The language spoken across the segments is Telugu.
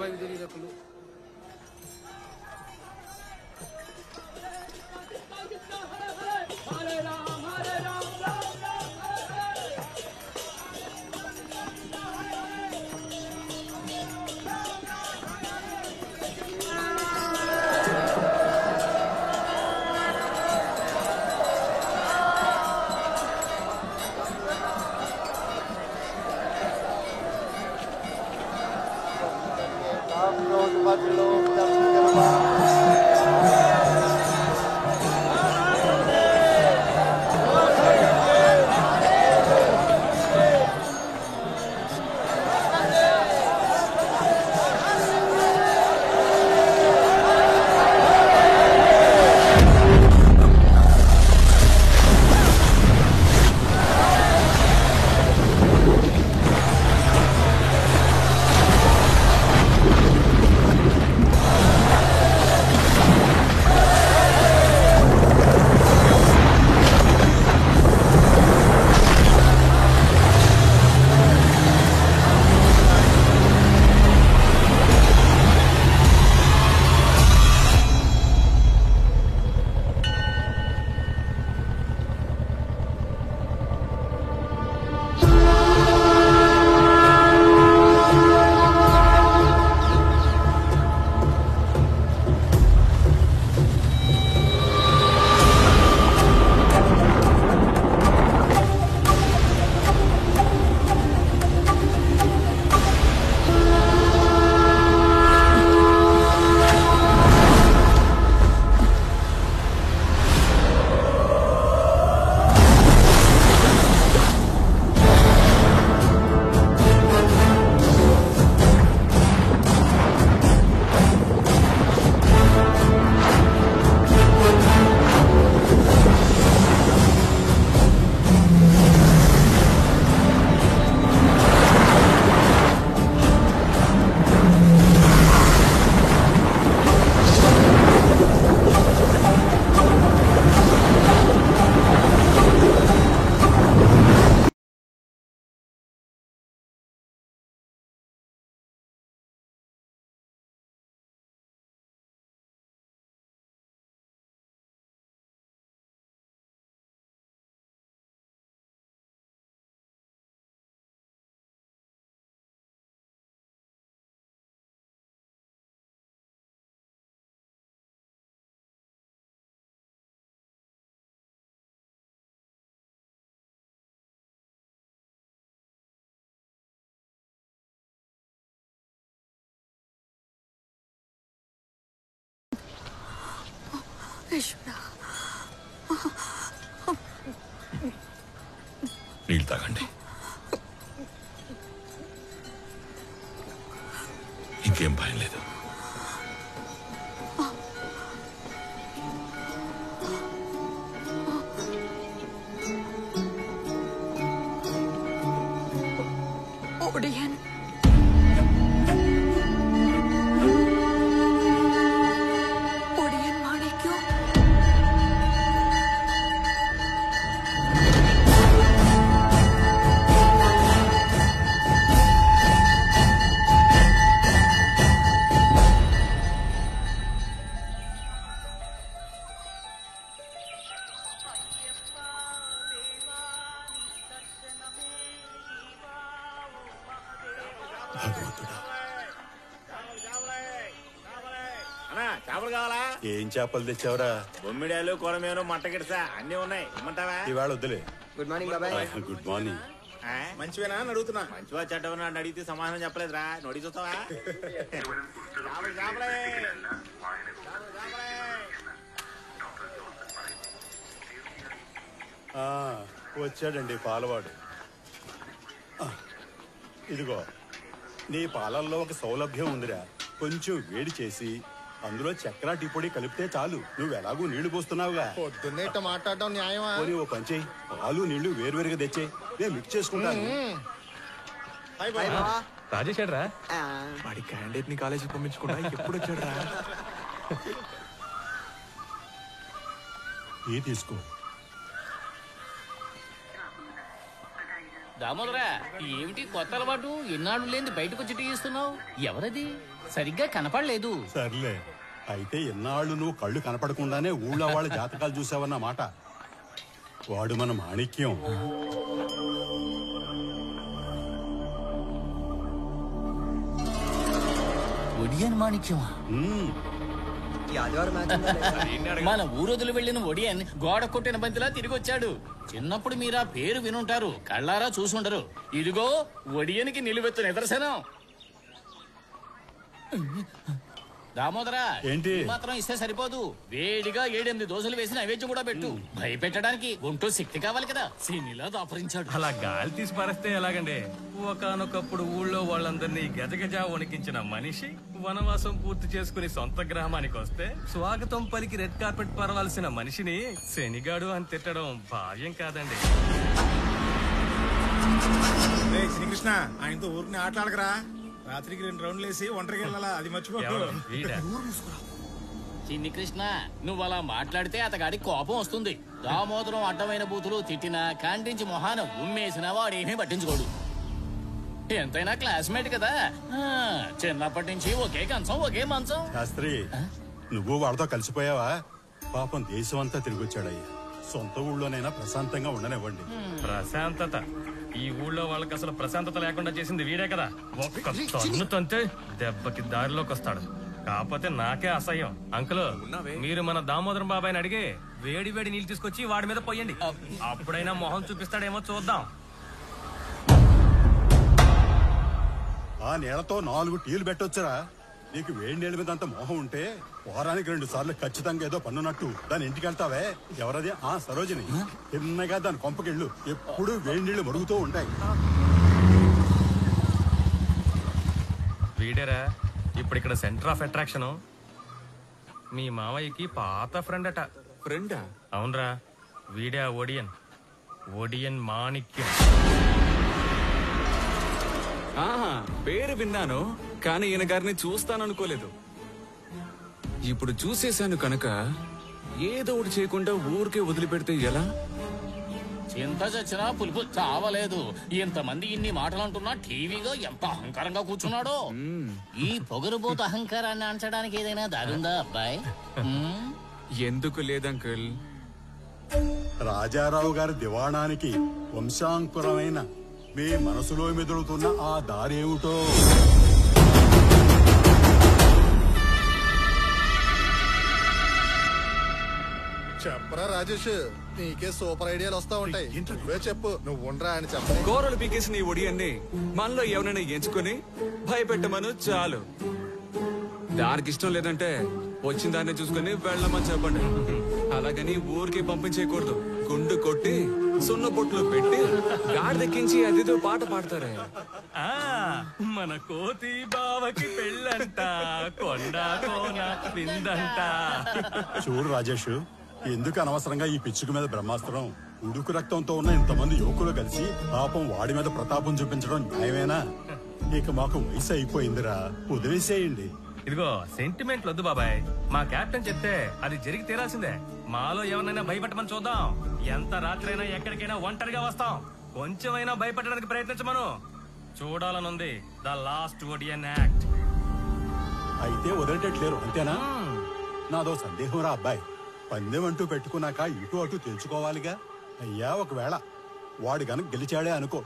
भाई इधर ही रख लो। నీళ్ళు తాగండి. ఇంకేం భయం లేదు. ఏం చేపలు తెచ్చావురా? బొమ్మిడాలు, కొరమేను, మట్టగిడసా అన్ని ఉన్నాయి. ఇమ్మంటావా? ఇవాళ వద్దులే. గుడ్ మార్నింగ్ బాబాయ్. Good morning. మంచివేనా అని అడుగుతున్నా. మంచివా చెడ్డవని నన్ను అడిగితే సమాధానం చెప్పలేదురా. నోడి చూస్తావా? వచ్చాడండి పాలవాడు. ఇదిగో నీ పాలల్లో ఒక సౌలభ్యం ఉందిరా. కొంచెం వేడి చేసి అందులో చక్కెర టీ పొడి కలిపితే చాలు. నువ్వు ఎలాగూ నీళ్లు పోస్తున్నావుగా. పొద్దున్నే మాట్లాడడం న్యాయమా? ఓ పంచేయి, పాలు నీళ్లు వేరువేరుగా తెచ్చే, నేను మిక్స్ చేసుకుంటాను. రాజేశాడ్రా వాడి క్యాండిడేట్ ని కాలేజీకి పంపించకుండా ఎప్పుడు వచ్చాడ్రా? తీసుకో. దామోదరా ఏమిటి కొత్త అలవాటు? ఎన్నాళ్ళు లేని బయటకు వచ్చి టీ ఇస్తున్నావు? ఎవరది? సరిగ్గా కనపడలేదు. సర్లే, అయితే ఎన్నాళ్ళు నువ్వు కళ్ళు కనపడకుండానే ఊళ్ళో వాళ్ళ జాతకాలు చూసావన్న మాట. వాడు మన మాణిక్యం. ఒడియన్ మాణిక్యమా? ఈ ఆదివారం మ్యాచ్ ఉందా లేదా? మన ఊరొదులు వెళ్లిన ఒడియన్ గోడ కొట్టిన బంతిలా తిరిగి వచ్చాడు. చిన్నప్పుడు మీరు ఆ పేరు వినుంటారు, కళ్ళారా చూసుండరు. ఇదిగో ఒడియన్కి నిలువెత్తు నిదర్శనం. దామోదరా ఏంటి? మాత్రం ఇస్తే సరిపోదు, వేడిగా 7-8 దోశలు వేసి నైవేద్యం కూడా పెట్టు. భయపెట్టడానికి ఒంటో శక్తి కావాలి కదా. సీనిలా దాపరించాడు. అలా గాలి తీసి పారేస్తే ఎలాగండి? ఒకానొకప్పుడు ఊళ్ళో వాళ్ళందరినీ గజగజ వణికించిన మనిషి వనవాసం పూర్తి చేసుకుని సొంత గ్రామానికి వస్తే స్వాగతం పలికి రెడ్ కార్పెట్ పరవాల్సిన మనిషిని శనిగాడు అని తిట్టడం భావ్యం కాదండి. శ్రీకృష్ణ ఆయనతో ఊరిని ఆటలాడకరా. రాత్రికి 2 రౌండ్లు వేసి ఒంటరికి వెళ్ళాలా, అది మర్చిపోకు. వీడా? చిన్ని కృష్ణ, నువ్వు అలా మాట్లాడితే అతగాడికి కోపం వస్తుంది. దామోదరం అడ్డమైన బూతులు తిట్టినా కాంటించి మొహాన ఉమ్మేసినా వాడేమీ పట్టించుకోడు. ఎంతైనా క్లాస్మేట్ కదా. చిన్నప్పటి నుంచి ఒకే కంచం ఒకే మంచం. శాస్త్రి, నువ్వు వాడితో కలిసిపోయావా? పాపం దేశం అంతా తిరిగొచ్చాడయ్యా. సొంత ఊళ్ళోనైనా ప్రశాంతంగా ఉండనివ్వండి. ప్రశాంతత? ఈ ఊళ్ళో వాళ్ళకి అసలు ప్రశాంతత లేకుండా చేసింది వీడే కదా. ఒక్క తన్నుతంతే దెబ్బకి దారిలోకి వస్తాడు. కాకపోతే నాకే అసహ్యం. అంకుల్, మీరు మన దామోదరం బాబాయ్ని అడిగి వేడి వేడి నీళ్ళు తీసుకొచ్చి వాడి మీద పోయండి. అప్పుడైనా మొహం చూపిస్తాడేమో చూద్దాం. ఆ నీళ్లతో 4 టీలు పెట్టొచ్చురా. నీకు వేడి నీళ్ళ మీద అంత మోహం ఉంటే వారానికి 2 సార్లు ఖచ్చితంగా ఏదో పన్నున్నట్టు దాని ఇంటికి వెళ్తావే. ఎవరది? ఆ సరోజిని. తిన్నగా దాని కొంపకెళ్ళు. ఎప్పుడు వేడి నీళ్లు మరుగుతూ ఉంటాయి. వీడేరా ఇప్పుడు ఇక్కడ సెంటర్ ఆఫ్ అట్రాక్షన్. మీ మావయ్యకి పాత ఫ్రెండ్ అట. ఫ్రెండా? అవునరా, వీడే ఆ ఒడియన్. ఒడియన్ మాణిక్యం. పేరు విన్నాను, కానీ ఈయన గారిని చూస్తాననుకోలేదు. ఇప్పుడు చూసేశాను కనుక ఏదో ఒకటి చేయకుండా ఊరికే వదిలిపెడితే ఎలా? చింత చచ్చినా పులుపు చావలేదు. ఇంతమంది ఇన్ని మాటలు అంటున్నా టీవీగా ఎంత అహంకారంగా కూర్చున్నాడో. ఈ పొగరుబోతు అహంకారాన్ని అంచడానికి ఏదైనా దారుందా అబ్బాయి? ఎందుకు లేదంకుల్? రాజారావు గారి దివాణానికి వంశాంకురమైన మీ మనసులో మెదులుతున్న ఆ దారేమిటో. చెప్పరా రాజేష్, నీకే సూపర్ ఐడియాలు వస్తా ఉంటాయి. నువ్వే చెప్పు. నువ్వు ఉండరా అని చెప్ప. కూరలు పీకేసి నీ ఒడియన్ని మనలో ఎవరైనా ఎంచుకుని భయపెట్టమను చాలు. దానికి ఇష్టం లేదంటే వచ్చిన దాన్ని చూసుకుని వెళ్ళమని చెప్పండి. అలాగని ఊరికి పంపించేయకూడదు. గుండు కొట్టి సున్న బొట్లు పెట్టి గాడిదెక్కించి అదితో పాట పాడతారే. మన కోతి బావకి పెళ్ళంట, కొండ కోన విందంట. చూడు రాజేష్, ఎందుకు అనవసరంగా ఈ పిచ్చుక మీద బ్రహ్మాస్త్రం? ఉడుకు రక్తంతో ఉన్న ఇంతమంది యువకులు కలిసి పాపం వాడి మీద ప్రతాపం చూపించడం న్యాయమేనా? ఇక మాకు వయసు అయిపోయిందిరా, వదిలేసేయండి. ఇదిగో సెంటిమెంట్ వద్దు బాబాయ్. మా కెప్టెన్ చెప్తే అది జరిగి తీరాల్సిందే. మాలో ఎవరినైనా భయపెట్టమని చూద్దాం. ఎంత రాత్రైనా ఎక్కడికైనా ఒంటరిగా వస్తాం. కొంచెమైనా భయపెట్టడానికి ప్రయత్నించమను. చూడాలనుంది ద లాస్ట్ ఒడియన్ యాక్ట్. అయితే వదిలేటట్లేరు అంతేనా? నాదో సందేహం రా అబ్బాయి. పందెం అంటూ పెట్టుకున్నాక ఇటు అటు తెలుసుకోవాలిగా. అయ్యా ఒకవేళ వాడు గనక గెలిచాడే అనుకో,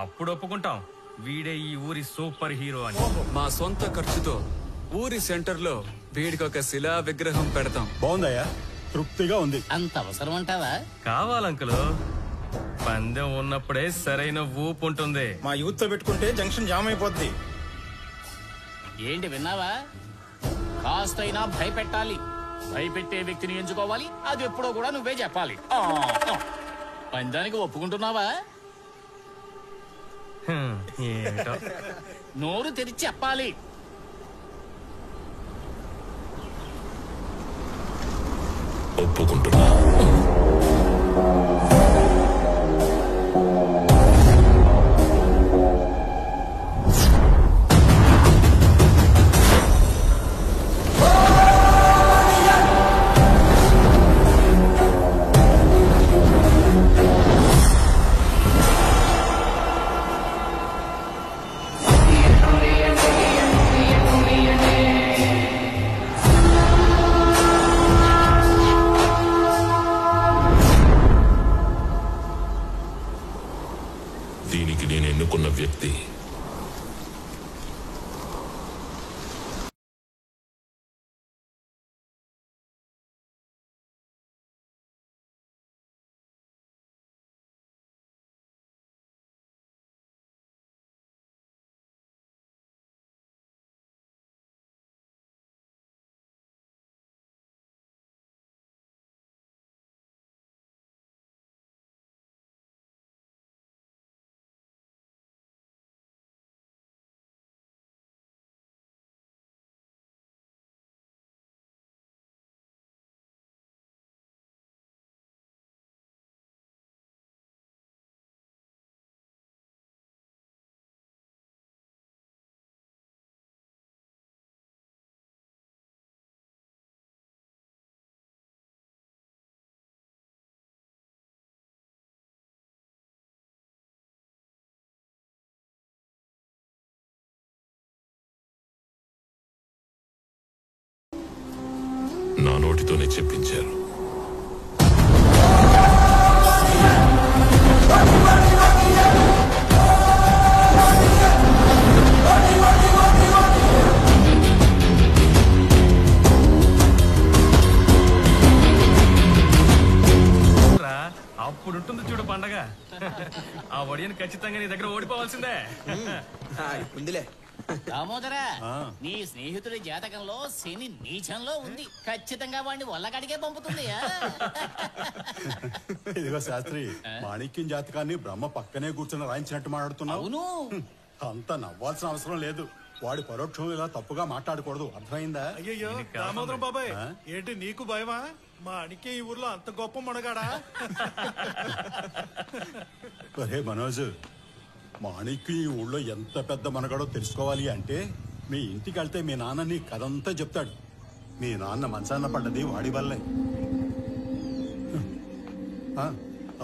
అప్పుడు ఒప్పుకుంటాం వీడే ఈ ఊరి సూపర్ హీరో అని. మా సొంత ఖర్చుతో ఊరి సెంటర్ లో వీడికి ఒక శిలా విగ్రహం పెడతాం. బాగుందయ్యా, తృప్తిగా ఉంది. అంత అవసరం అంటావా? కావాలంకులు. పందెం ఉన్నప్పుడే సరైన ఊపు ఉంటుంది. మా యూత్ తో పెట్టుకుంటే జంక్షన్ జామ్ అయిపోద్ది. ఏంటి విన్నావా? కాస్తైనా భయపెట్టాలి. భయపెట్టే వ్యక్తిని ఎంచుకోవాలి. అది ఎప్పుడో కూడా నువ్వే చెప్పాలి. పందానికి ఒప్పుకుంటున్నావా? ఏంటో నోరు తెరిచి చెప్పాలి. ఒప్పుకుంటున్నా. నోటితోనే చెప్పించారు. అప్పుడు ఉంటుంది చూడు పండగ. ఆ ఒడియని ఖచ్చితంగా నీ దగ్గర ఓడిపోవాల్సిందే. ఉందిలే. దామోదరా, నీ స్నేహితుడి జాతకంలో శని నీచంలో ఉంది. ఖచ్చితంగా వాడిని వల్లకాడికే పంపుతుంది. ఇదిగో శాస్త్రి, మాణిక్యం జాతకాన్ని బ్రహ్మ పక్కనే కూర్చొని రాయించినట్టు మాట్లాడుతున్నావు. అవును, అంత నవ్వాల్సిన అవసరం లేదు. వాడి పరోక్షం ఇలా తప్పుగా మాట్లాడకూడదు, అర్థమైందా? అయ్యయ్యో దామోదరం బాబాయ్, ఏంటి నీకు భయమా? మా అడికే ఈ ఊర్లో అంత గొప్ప మనగాడా? ఒరే మనోజ్, మాణిక్యం ఈ ఊళ్ళో ఎంత పెద్ద మనగాడో తెలుసుకోవాలి అంటే మీ ఇంటికి వెళ్తే మీ నాన్న నీ కథంతా చెప్తాడు. మీ నాన్న మంచాన్న పడ్డది వాడి వల్లే.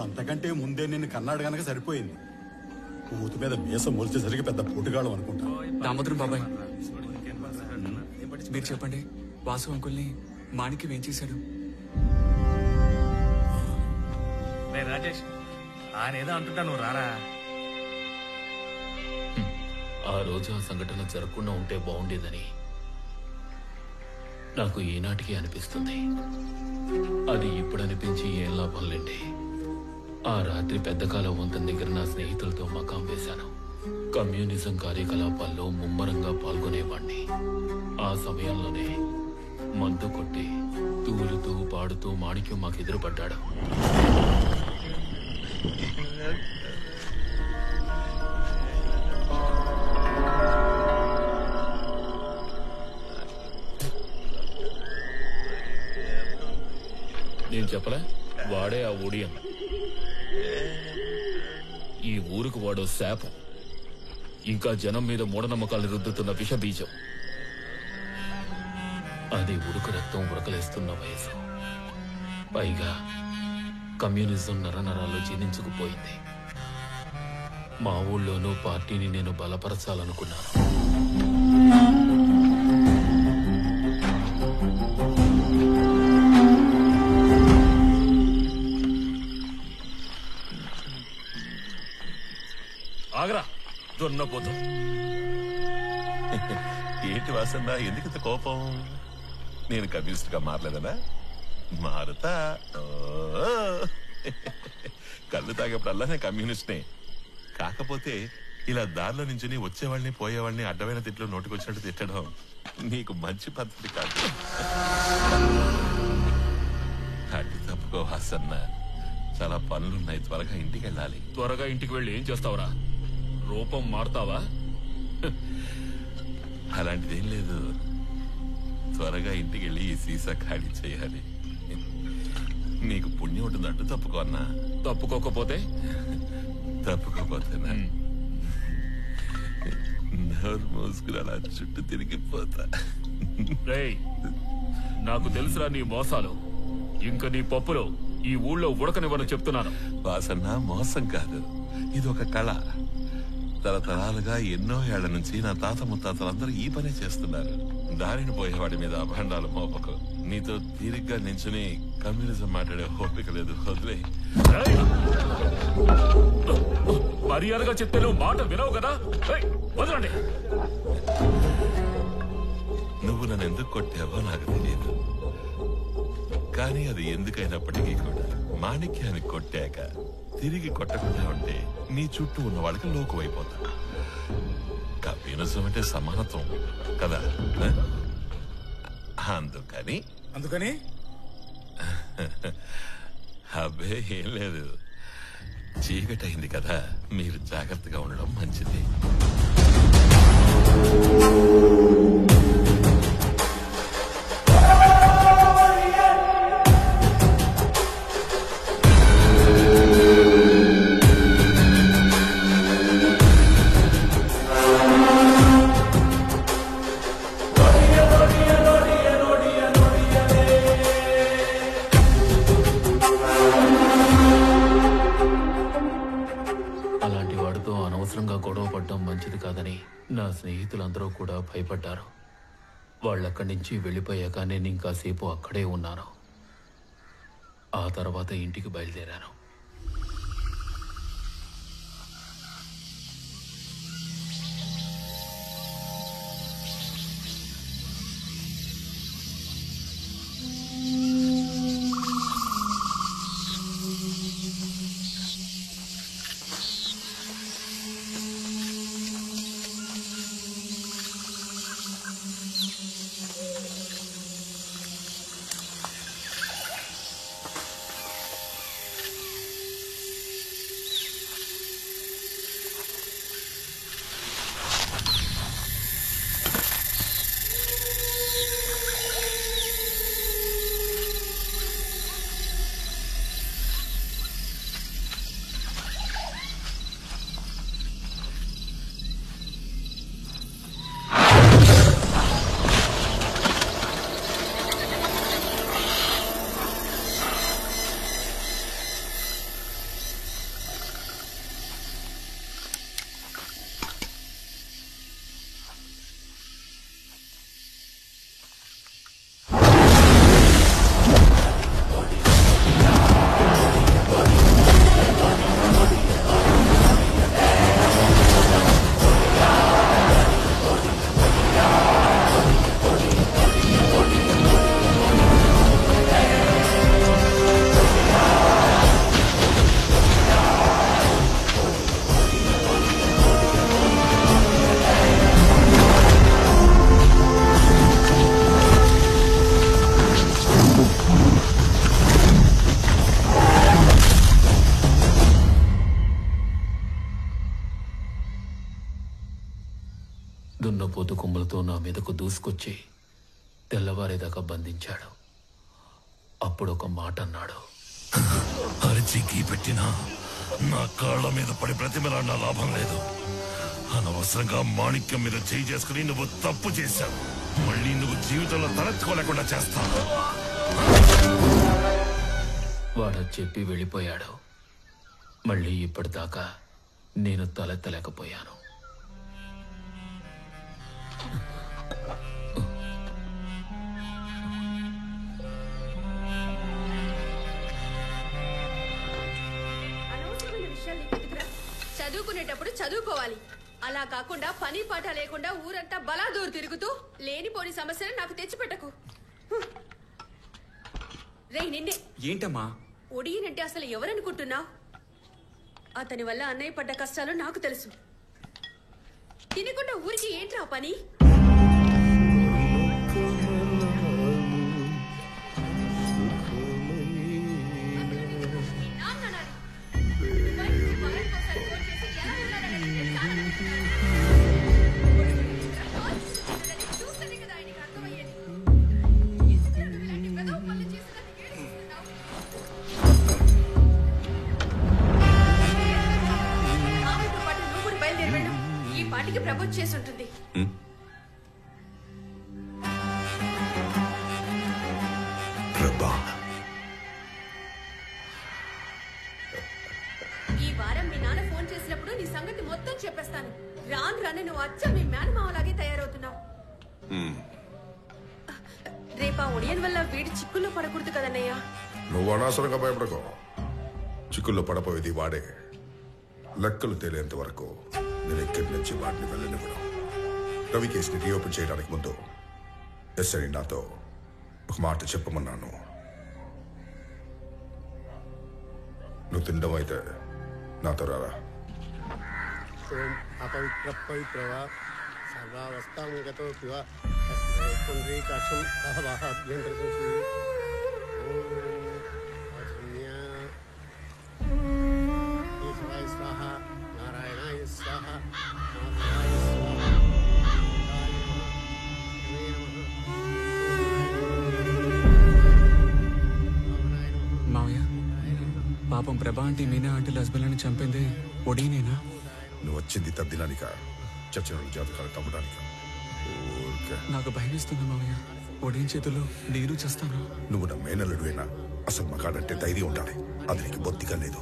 అంతకంటే ముందే నిన్ను కన్నాడు గనక సరిపోయింది. ఊతి మీద మీసం మొలిచేసరికి పెద్ద పోటుగాడు అనుకుంటా. దామోదరం బాబాయ్, మీరు చెప్పండి, వాసు అంకుల్ని మాణిక్యం ఏం చేశాడు? రాజేష్, ఆయన ఏదో అంటుంటా, నువ్వు రారా. ఆ రోజు ఆ సంఘటన జరగకుండా ఉంటే బాగుండేదని నాకు ఈనాటికి అనిపిస్తుంది. అది ఇప్పుడు అనిపించి ఏం లాభం లేండి. ఆ రాత్రి పెద్దకాలం వంతెన దగ్గర నా స్నేహితులతో మకాం వేశాను. కమ్యూనిజం కార్యకలాపాల్లో ముమ్మరంగా పాల్గొనేవాణ్ణి. ఆ సమయంలోనే మందు కొట్టి తూలుతూ పాడుతూ మాణిక్యం మాకు ఎదురుపడ్డాడు. నేను చెప్పలే, వాడే ఆ ఒడియం. ఈ ఊరికి వాడో శాపం. ఇంకా జనం మీద మూఢనమ్మకాలు రుద్దుతున్న విషబీజం. అది ఉడుకు రక్తం ఉడకలేస్తున్న వయసు. పైగా కమ్యూనిజం నరనరాల్లో జీర్ణించుకుపోయింది. మా ఊళ్ళోనూ పార్టీని నేను బలపరచాలనుకున్నాను. ఆగరా దున్నపోతూ. ఏంటి వాసన్నా, ఎందుకంత కోపం? నేను కమ్యూనిస్ట్ గా మారలేదనా? మారుతా. కళ్ళు తాగేప్పుడల్లా నేను కమ్యూనిస్ట్నే. కాకపోతే ఇలా దారిలో నుంచి వచ్చేవాళ్ళని పోయేవాళ్ళని అడ్డమైన తిట్లు నోటికొచ్చినట్టు తిట్టడం నీకు మంచి పద్ధతి కాదు. అడ్డు తప్పుకో వాసన్న, చాలా పనులున్నాయి. త్వరగా ఇంటికి వెళ్ళాలి. త్వరగా ఇంటికి వెళ్ళి ఏం చేస్తావురా? రూపం మారుతావా? అలాంటిదేం లేదు. త్వరగా ఇంటికి వెళ్ళి ఈ సీసా ఖాళీ చేయాలి. నీకు పుణ్యం ఉంటుంది. అడ్డు తప్పుకో అన్నా. తప్పుకోకపోతే తప్పుకోపోతేనా? నోరు మోసుకుని అలా చుట్టూ తిరిగిపోతా. రేయ్, నాకు తెలుసురా నీ మోసాలు. ఇంక నీ పప్పులో ఈ ఊళ్ళో ఉడకనివ్వను చెప్తున్నాను. వాసన్న, మోసం కాదు, ఇది ఒక కళ. తరతరాలుగా ఎన్నో ఏళ్ల నుంచి నా తాత ముత్తాతలందరూ ఈ పనే చేస్తున్నారు. దారిని పోయేవాడి మీద అభాండాలు మోపకు. నీతో తీరిగ్గా నించుని కమ్యూనిజం మాట్లాడే ఓపిక లేదు, వదిలే. మర్యాదగా చెప్తే నువ్వు మాట వినవు కదా. వదలండి. నువ్వు నన్ను ఎందుకు కొట్టావో నాకు తెలియదు, కానీ అది ఎందుకైనప్పటికీ కూడా మాణిక్యాన్ని కొట్టాక తిరిగి కొట్టకుండా ఉంటే నీ చుట్టూ ఉన్న వాళ్ళకి లోకువైపోతా. కమ్యూనిజం అంటే సమానత్వం కదా. అందుకని అబ్బే ఏం లేదు, చీకటైంది కదా, మీరు జాగ్రత్తగా ఉండడం మంచిది. అలాంటి వాడితో అనవసరంగా గొడవ పడ్డం మంచిది కాదని నా స్నేహితులందరూ కూడా భయపడ్డారు. వాళ్ళక్కడి నుంచి వెళ్ళిపోయాక నేను ఇంకాసేపు అక్కడే ఉన్నాను. ఆ తర్వాత ఇంటికి బయలుదేరాను. దున్నపోతు కొమ్ములతో నా మీదకు దూసుకొచ్చి తెల్లవారేదాకా బంధించాడు. అప్పుడు ఒక మాట అన్నాడు. అరిచి గీ పెట్టినా నా కాళ్ళ మీద పడి ప్రతిమలాడిన లాభం లేదు. అనవసరంగా మాణిక్యం మీద చేయి చేసుకుని నువ్వు తప్పు చేశావు. మళ్ళీ నువ్వు జీవితంలో తలెత్తుకోలేకుండా చేస్తావు. వాడు చెప్పి వెళ్ళిపోయాడు. మళ్ళీ ఇప్పటిదాకా నేను తలెత్తలేకపోయాను. చదువుకునేటప్పుడు చదువుకోవాలి. అలా కాకుండా పని పాట లేకుండా ఊరంతా బలాదూరు తిరుగుతూ లేనిపోని సమస్యలు నాకు తెచ్చిపెట్టకు. రే నిన్నే. ఏంటమ్మా? ఒడియనంటే అసలు ఎవరనుకుంటున్నావు? అతని వల్ల అన్నయ్య పడ్డ కష్టాలు నాకు తెలుసు. తినకుండా ఊరికి ఏంట్రా పని? ప్రపోజ్ చేసి ఉంటుంది. ఈ వారం మీ నాన్న ఫోన్ చేసినప్పుడు నీ సంగతి మొత్తం చెప్పేస్తాను. రాను నువ్వు అచ్చం మీ మేనమావలాగే తయారవుతున్నావు. రేపా ఒడియన్ వల్ల వీడి చిక్కుల్లో పడకూడదు కదన్నయ్యా. నువ్వు అనవసరంగా భయపడకు. చిక్కుల్లో పడపోయేది వాడే. లెక్కలు తేలేంత వరకు నేను ఇక్కడి నుంచి వాటిని వెళ్ళనివ్వను. రవి కేసుని రీఓపెన్ చేయడానికి ముందు ఎస్ఐ నాతో ఒక మాట చెప్పమన్నాను. నువ్వు తినడం అయితే నాతో రారా. అపవిత్ర పవిత్రవా సర్వావస్థాంగతో శివ పుండ్రీకాక్షం స్వాహ నారాయణాయ స్వాహ మావయ్య, పాపం ప్రభా ఆంటీ మీనా ఆంటీ హస్బెండ్ని చంపింది ఒడీనేనా? నువ్వు వచ్చింది తద్దినానిక చచ్చిన జాతకాలు తవ్వడానిక? నాకు భయం ఇస్తుంది మావయ్య. ఒడీన్ చేతుల్లో నేను చేస్తాను. నువ్వు నా మేనల్లుడువేనా? అసలు మగాడంటే ధైర్యం ఉండాలి. అది నీకు బొత్తిగా లేదు.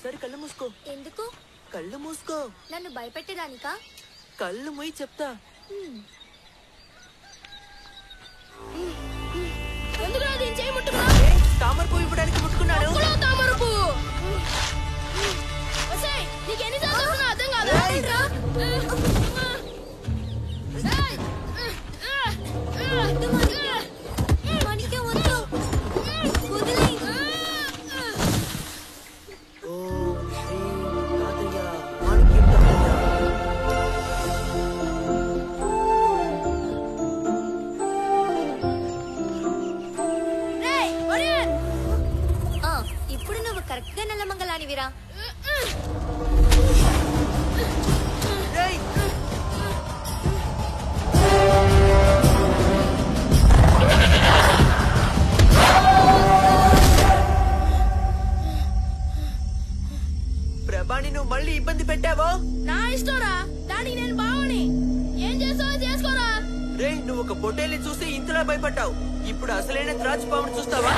ఒకసారి కళ్ళు మూసుకో. ఎందుకు? కళ్ళు మూసుకో. నన్ను భయపెట్టేదానికా? కళ్ళు మూయి చెప్తా. తామర పువ్వు ఇవ్వడానికి ముట్టుకున్నాడు. తామర పువ్వు నీకెన్ని చదువుతున్నా అర్థం కాదా? ఇప్పుడు నువ్వు కరెక్ట్ గా నల్లమంగళానివిరా. ప్రభాని నువ్వు మళ్ళీ ఇబ్బంది పెట్టావో? నా ఇష్టంరా, దానికి నేను బావని. ఏం చేస్తావో చేసుకోరా. రే నువ్వు ఒక పొట్టేల్ని చూసి ఇంతలా భయపడ్డావు, ఇప్పుడు అసలైన త్రాచుపామును చూస్తావా?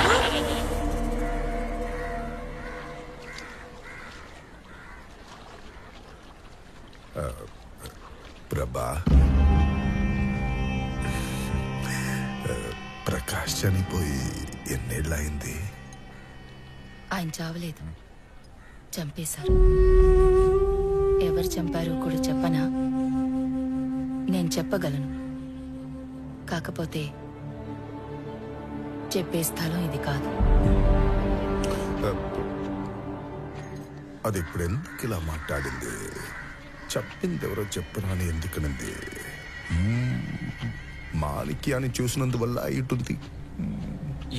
ప్రభా, ప్రకాష్ చనిపోయి ఎన్నేళ్ళయింది? ఆయన చావలేదు, చంపేశారు. ఎవరు చంపారో కూడా చెప్పనా? నేను చెప్పగలను, కాకపోతే చెప్పే స్థలం ఇది కాదు. అది ఇప్పుడు ఎందుకు ఇలా మాట్లాడింది? చెప్పింది ఎవరో చెప్పరా అని ఎందుకనింది? మాణిక్యాన్ని చూసినందువల్ల ఇటుంది.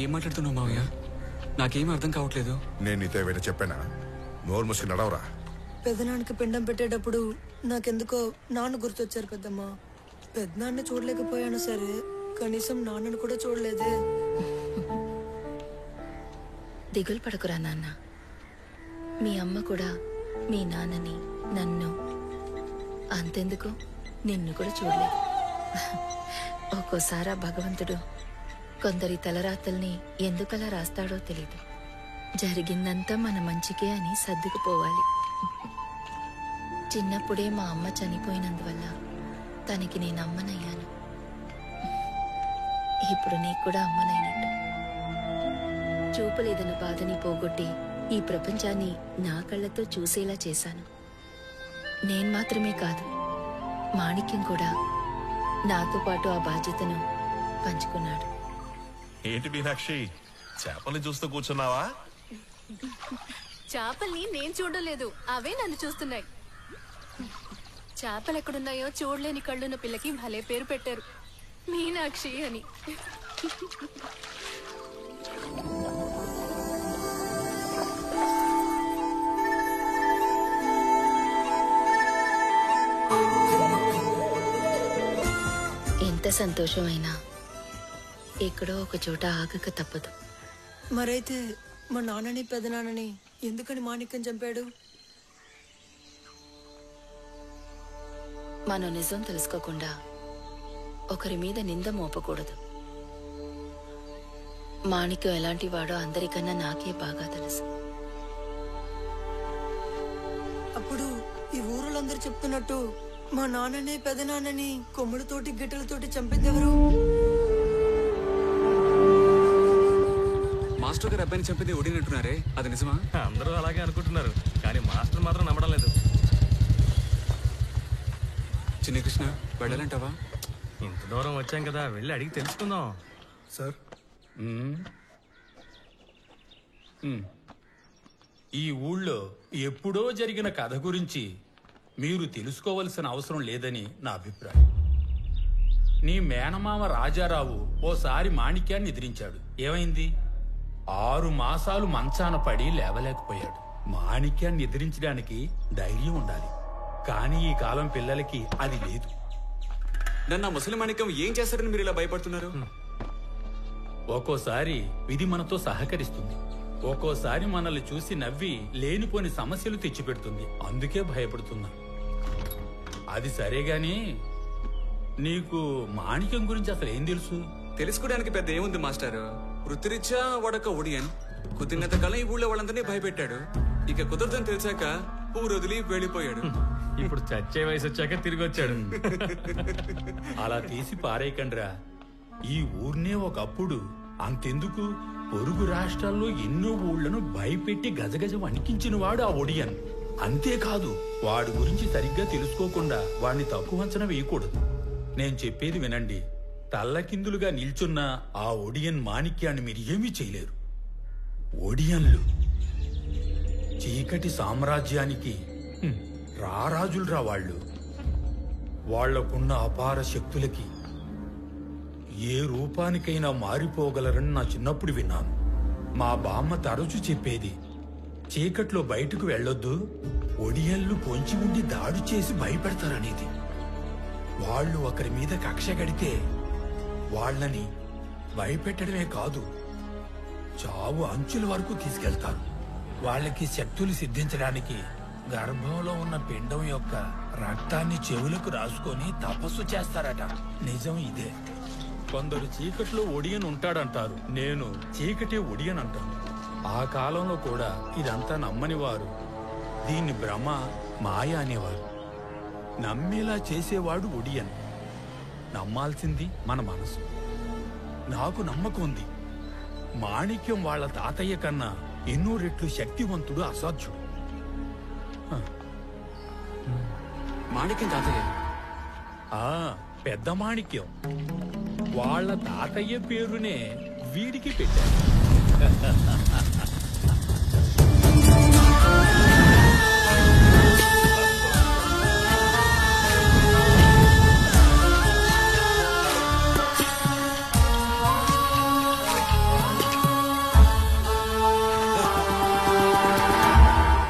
ఏం మాట్లాడుతున్నావు మావయ్య? నాకేం అర్థం కావట్లేదు. నేను నీతో ఏమైనా చెప్పానా? నోరు మూసుకుని నడవరా. పెద్దనాన్నకి పిండం పెట్టేటప్పుడు నాకెందుకో నాన్న గుర్తొచ్చారు పెద్దమ్మ. పెద్దనాన్ని చూడలేకపోయాను సరే, కనీసం నాన్నను కూడా చూడలేదే. దిగులు పడకురా నాన్న. మీ అమ్మ కూడా మీ నాన్నని, నన్ను, అంతెందుకు నిన్ను కూడా చూడలేదు. ఒక్కోసారి భగవంతుడు కొందరి తలరాతల్ని ఎందుకలా రాస్తాడో తెలీదు. జరిగిందంతా మన మంచికే అని సర్దుకుపోవాలి. చిన్నప్పుడే మా అమ్మ చనిపోయినందువల్ల తనకి నేను అమ్మనయ్యాను. ఇప్పుడు నీకు కూడా అమ్మనైనట్టు. చూపలేదన్న బాధని పోగొట్టి ఈ ప్రపంచాన్ని నా కళ్ళతో చూసేలా చేశాను. నేను మాత్రమే కాదు, మాణిక్యం కూడా నాతో పాటు ఆ బాధ్యతను పంచుకున్నాడు. ఏంటి మీనాక్షి, చేపల్ని చూస్తూ కూర్చున్నావా? చేపల్ని నేను చూడలేదు, అవే నన్ను చూస్తున్నాయి. చేపలు ఎక్కడున్నాయో చూడలేని కళ్ళున్న పిల్లకి భలే పేరు పెట్టారు, మీనాక్షి అని. ఎంత సంతోషమైనా ఎక్కడో ఒక చోట ఆగక తప్పదు. మరైతే మా నాన్నని పెదనాన్నని ఎందుకని మాణిక్యం చంపాడు? మనం నిజం తెలుసుకోకుండా ఒకరి మీద నింద మోపకూడదు. మాణిక్యం ఎలాంటి వాడో అందరికన్నా నాకే బాగా తెలుసు. అప్పుడు ఈ ఊరులందరూ చెప్తున్నట్టు మా నాన్నని పెదనాన్నని కొమ్ములతోటి గిట్టెలతోటి చంపింది ఎవరు? మాస్టర్ గారు అబ్బాయిని చంపింది ఓడినట్టున్నారే, అది నిజమా? అందరూ అలాగే అనుకుంటున్నారు, కానీ మాస్టర్ మాత్రం నమ్మడం లేదు. చిన్న కృష్ణ, వెళ్ళాలంటావా? ఇంత దూరం వచ్చాం కదా, వెళ్ళి అడిగి తెలుసుకుందాం. సార్, ఈ ఊళ్ళో ఎప్పుడో జరిగిన కథ గురించి మీరు తెలుసుకోవలసిన అవసరం లేదని నా అభిప్రాయం. నీ మేనమామ రాజారావు ఓసారి మాణిక్యాన్ని ఎదిరించాడు. ఏమైంది? 6 మాసాలు మంచాన పడి లేవలేకపోయాడు. మాణిక్యాన్ని ఎదిరించడానికి ధైర్యం ఉండాలి, కానీ ఈ కాలం పిల్లలకి అది లేదు. నన్ను ముసలి మాణిక్యం ఏం చేస్తారని మీరు ఇలా భయపడుతున్నారు? ఒక్కోసారి విధి మనతో సహకరిస్తుంది, ఒక్కోసారి మనల్ని చూసి నవ్వి లేనిపోని సమస్యలు తెచ్చిపెడుతుంది. అందుకే భయపడుతున్నా. అది సరేగాని నీకు మాణిక్యం గురించి అసలు ఏం తెలుసు? తెలుసుకోవడానికి పెద్ద ఏముంది మాస్టర్. వృత్తిరీత్యా వాడొక ఒడియన్. కొద్దినంత కాలం ఈ ఊళ్ళో వాళ్ళందరినీ భయపెట్టాడు. ఇక కుదరదని తెలిసాక ఊరు వదిలి వెళ్ళిపోయాడు. ఇప్పుడు చచ్చే వయసు వచ్చాక తిరిగి వచ్చాడు. అలా తీసి పారేయకండ్రా. ఈ ఊర్నే ఒకప్పుడు అంతెందుకు పొరుగు రాష్ట్రాల్లో ఎన్నో ఊళ్లను భయపెట్టి గజగజ వణికించిన వాడు ఆ ఒడియన్. అంతేకాదు వాడి గురించి సరిగ్గా తెలుసుకోకుండా వాడిని తక్కువ అంచనా వేయకూడదు. నేను చెప్పేది వినండి. తల్లకిందులుగా నిల్చున్న ఆ ఒడియన్ మాణిక్యాన్ని మీరు ఏమీ చేయలేరు. ఒడియన్లు చీకటి సామ్రాజ్యానికి రారాజులురా వాళ్ళు. వాళ్లకున్న అపార శక్తులకి ఏ రూపానికైనా మారిపోగలరని నా చిన్నప్పుడు విన్నాను. మా బామ్మ తరచు చెప్పేది, చీకట్లో బయటకు వెళ్ళొద్దు, ఒడియన్లు పొంచి ఉండి దాడి చేసి భయపెడతారనేది. వాళ్ళు ఒకరి మీద కక్ష గడితే వాళ్ళని భయపెట్టడమే కాదు, చావు అంచుల వరకు తీసుకెళ్తారు. వాళ్ళకి శక్తులు సిద్ధించడానికి గర్భంలో ఉన్న పిండం యొక్క రక్తాన్ని చెవులకు రాసుకొని తపస్సు చేస్తారట. నిజం ఇదే. కొందరు చీకట్లో ఒడియన్ ఉంటాడంటారు. నేను చీకటే ఒడియన్ అంటాను. ఆ కాలంలో కూడా ఇదంతా నమ్మని వారు దీన్ని భ్రమ, మాయ అనేవారు. నమ్మేలా చేసేవాడు ఒడియన్. నమ్మాల్సింది మన మనసు. నాకు నమ్మకం ఉంది, మాణిక్యం వాళ్ళ తాతయ్య కన్నా ఎన్నో రెట్లు శక్తివంతుడు, అసాధ్యుడు. మాణిక్యం తాతయ్య? పెద్ద మాణిక్యం. వాళ్ళ తాతయ్య పేరునే వీడికి పెట్టారు.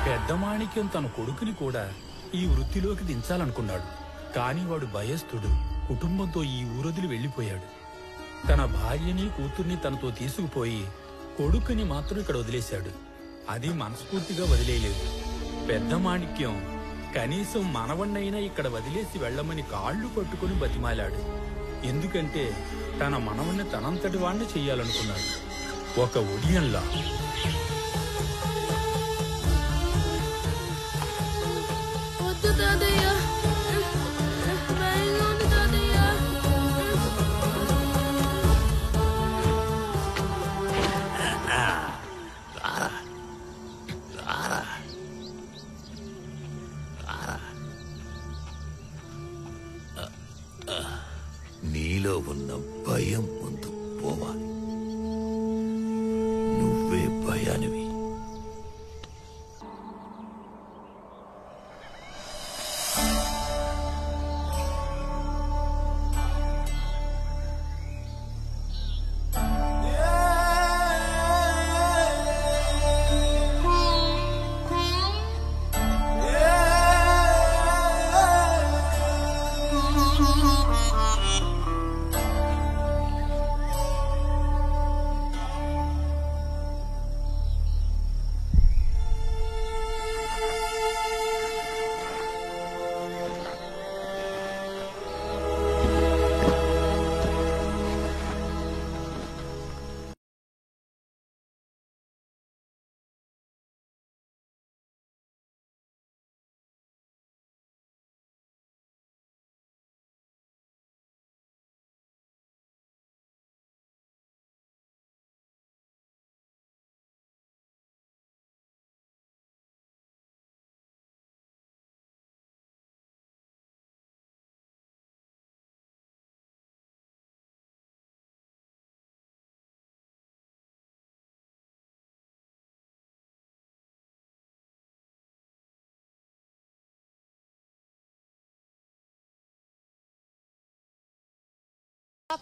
పెద్ద మాణిక్యం తన కొడుకుని కూడా ఈ వృత్తిలోకి దించాలనుకున్నాడు. కాని వాడు భయస్థుడు. కుటుంబంతో ఈ ఊరొదిలి వెళ్లిపోయాడు. తన భార్యని కూతుర్ని తనతో తీసుకుపోయి కొడుకుని మాత్రం ఇక్కడ వదిలేశాడు. అది మనస్ఫూర్తిగా వదిలేయలేదు. పెద్ద మాణిక్యం కనీసం మనవన్నైనా ఇక్కడ వదిలేసి వెళ్లమని కాళ్లు పట్టుకుని బతిమాలాడు. ఎందుకంటే తన మనవన్ని తనంతటి వాణ్ణి చెయ్యాలనుకున్నాడు, ఒక ఒడియన్లా. నీలో ఉన్న భయం ముందు పోవాలి. నువ్వే భయానివి.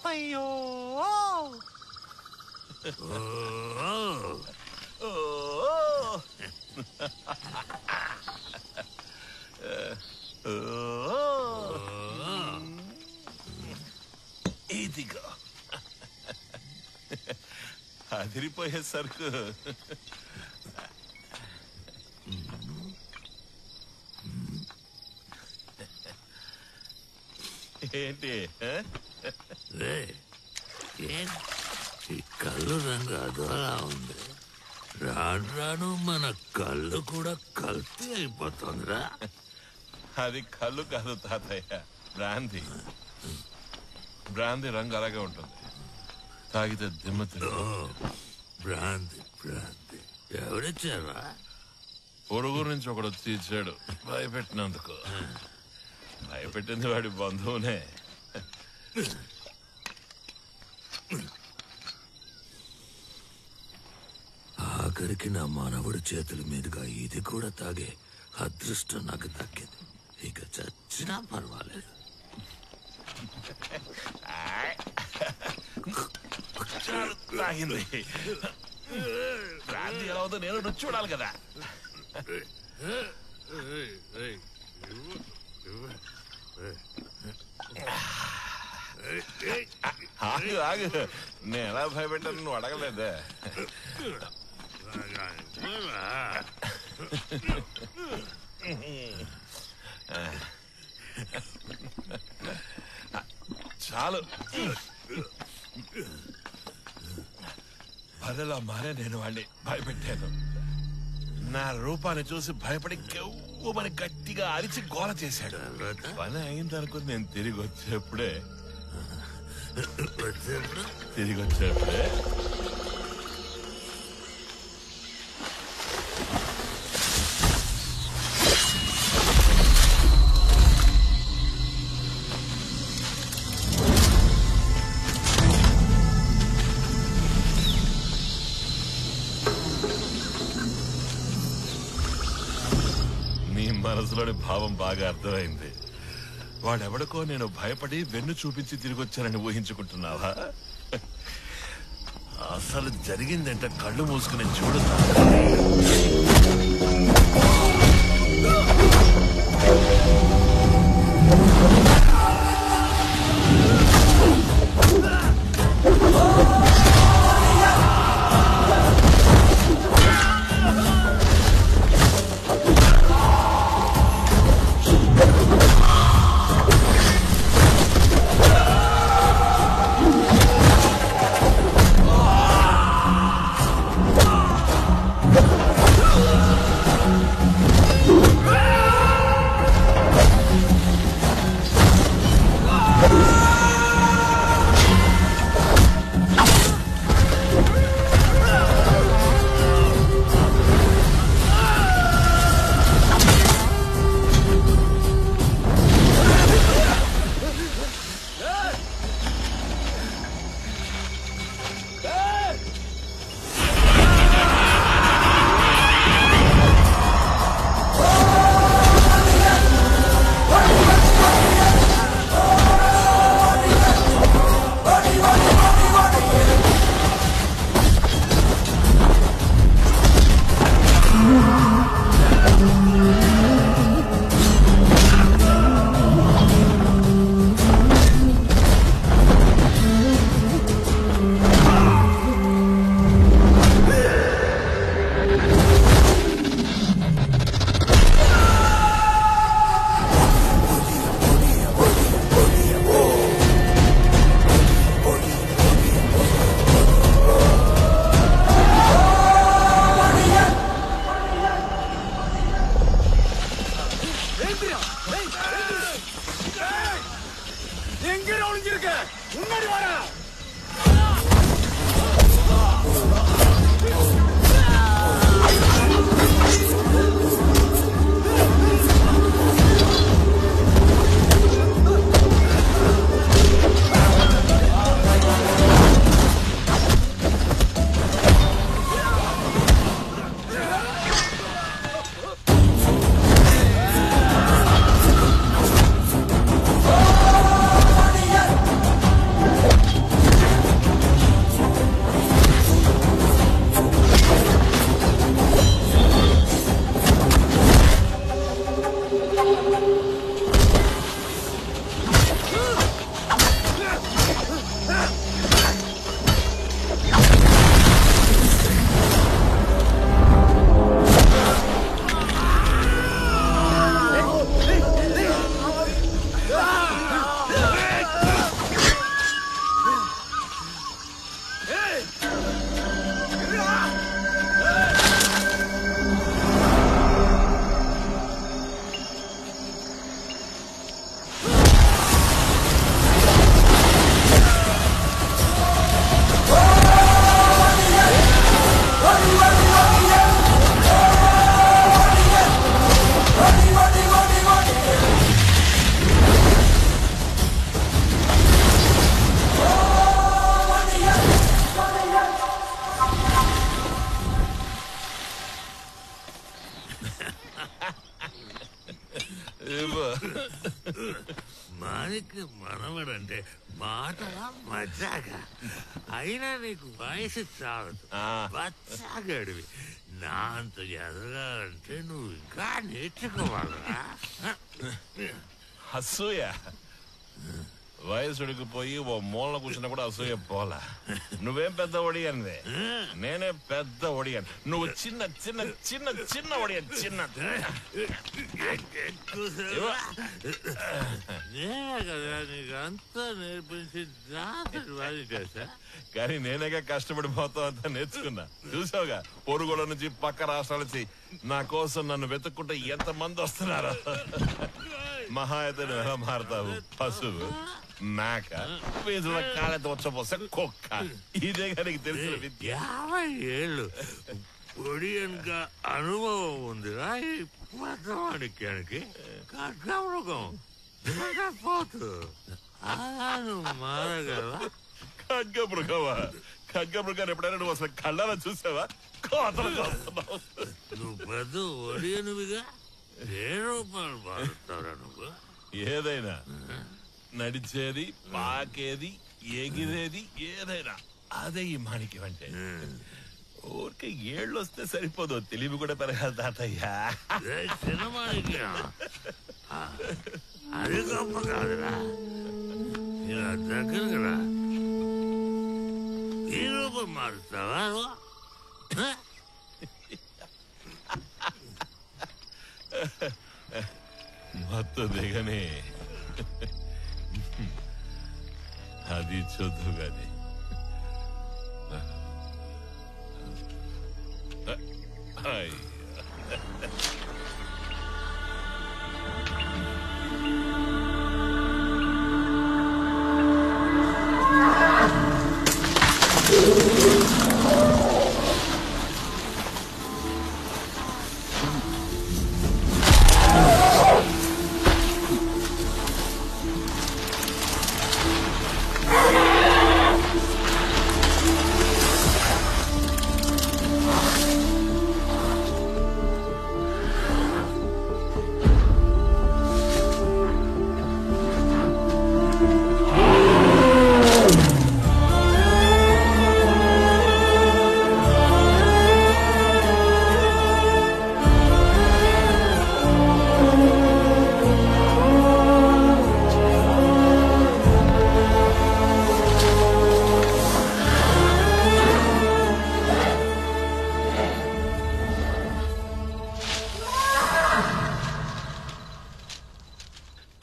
అయ్యో ఇదిగో అదిరిపోయే సరుకు. ఏంటి ఈ కళ్ళు రంగు అదోలా ఉంది. రాను రాను మన కళ్ళు కూడా కల్తీ అయిపోతుందిరా. అది కళ్ళు కాదు తాతయ్య, బ్రాందీ. బ్రాందీ రంగు అలాగే ఉంటుంది, తాగితే దిమ్మ బ్రాందీ బ్రాందీ ఎవరిచ్చారా? పొరుగురు నుంచి ఒకడు వచ్చి ఇచ్చాడు భయపెట్టినందుకు. భయపెట్టింది వాడి బంధువునే. ఆఖరికి నా మనవడి చేతుల మీదుగా ఇది కూడా తాగే అదృష్టం నాకు దక్కింది. ఇక చచ్చినా పర్వాలేదు. తాగింది. బ్రాందీ ఎలా ఉందో నేను రుచి చూడాలి కదా. ఆగు ఆగు, నేను ఎలా భయపెట్టాను నువ్వు అడగలేదే. చాలు. పదలా మారే నేను వాడిని భయపెట్టాను. నా రూపాన్ని చూసి భయపడి కెవ్వమని గట్టిగా అరిచి గోల చేశాడు. పని అయిందనుకుని నేను తిరిగి వచ్చేప్పుడే నీ మనసులోని భావం బాగా అర్థమైంది. వాడెవడికో నేను భయపడి వెన్ను చూపించి తిరిగి వచ్చానని ఊహించుకుంటున్నావా? అసలు జరిగిందంటే కళ్ళు మూసుకుని చూడుతా. ఇవ్వు. మానికి మనవడంటే మాటలా మజాగా అయినా నీకు వయసు చాలదు బచ్చాగడివి నా అంత ఎదగాలంటే నువ్వు ఇంకా నేర్చుకోవాలరా అసూయ వయసుడికి పోయి ఓ మూల కూర్చున్నా కూడా అసూయ పోలా. నువ్వేం పెద్ద ఒడియనివే, నేనే పెద్ద ఒడియన్. నువ్వు చిన్న చిన్న చిన్న చిన్న ఒడియన్. చిన్న నేనే కదా నీకు అంతా నేర్పించి చేశా. కానీ నేనేగా కష్టపడి మొత్తం అంతా నేర్చుకున్నా. చూసావుగా, పొరుగుల నుంచి పక్క రాష్ట్రాల నుంచి నా కోసం నన్ను వెతుక్కుంటే ఎంత మంది వస్తున్నారో. మహా అయితే నువ్వు ఎలా మారుతావు? పశువు, మేక, వీధుల కాళ్ళతో వచ్చపోసే కుక్క. ఇదే నీకు తెలిసిన విద్య. 50 ఏళ్ళు ఒడియన్గా అనుభవం ఉందిరా ఈ పదవాడికానికి. ఖడ్గమృగం పోతు నువ్వు మారగలవా? ఖడ్గమృగమా? ఖడ్గమృగాన్ని ఎప్పుడైనా నువ్వు అసలు కళ్ళలో చూసావా? కోతలు కోస్తున్నావు. నువ్వు పెద్ద ఒడియనువిగా ఏ రూపాయలు మారుతావురా నువ్వు? ఏదైనా నడిచేది, పాకేది, ఎగిరేది ఏదైనా అదే ఈ మాణిక్యం అంటే. ఊరికే ఏళ్ళు వస్తే సరిపోదు, తెలివి కూడా పెరగాలి తాతయ్యా. సినిమాణిక్యం అది గొప్ప కాదురా. ఇలా దగ్గరకు రా. ఈ రూపం మారుస్తావా? మొత్తం దిగనే అది చూద్దు గాని.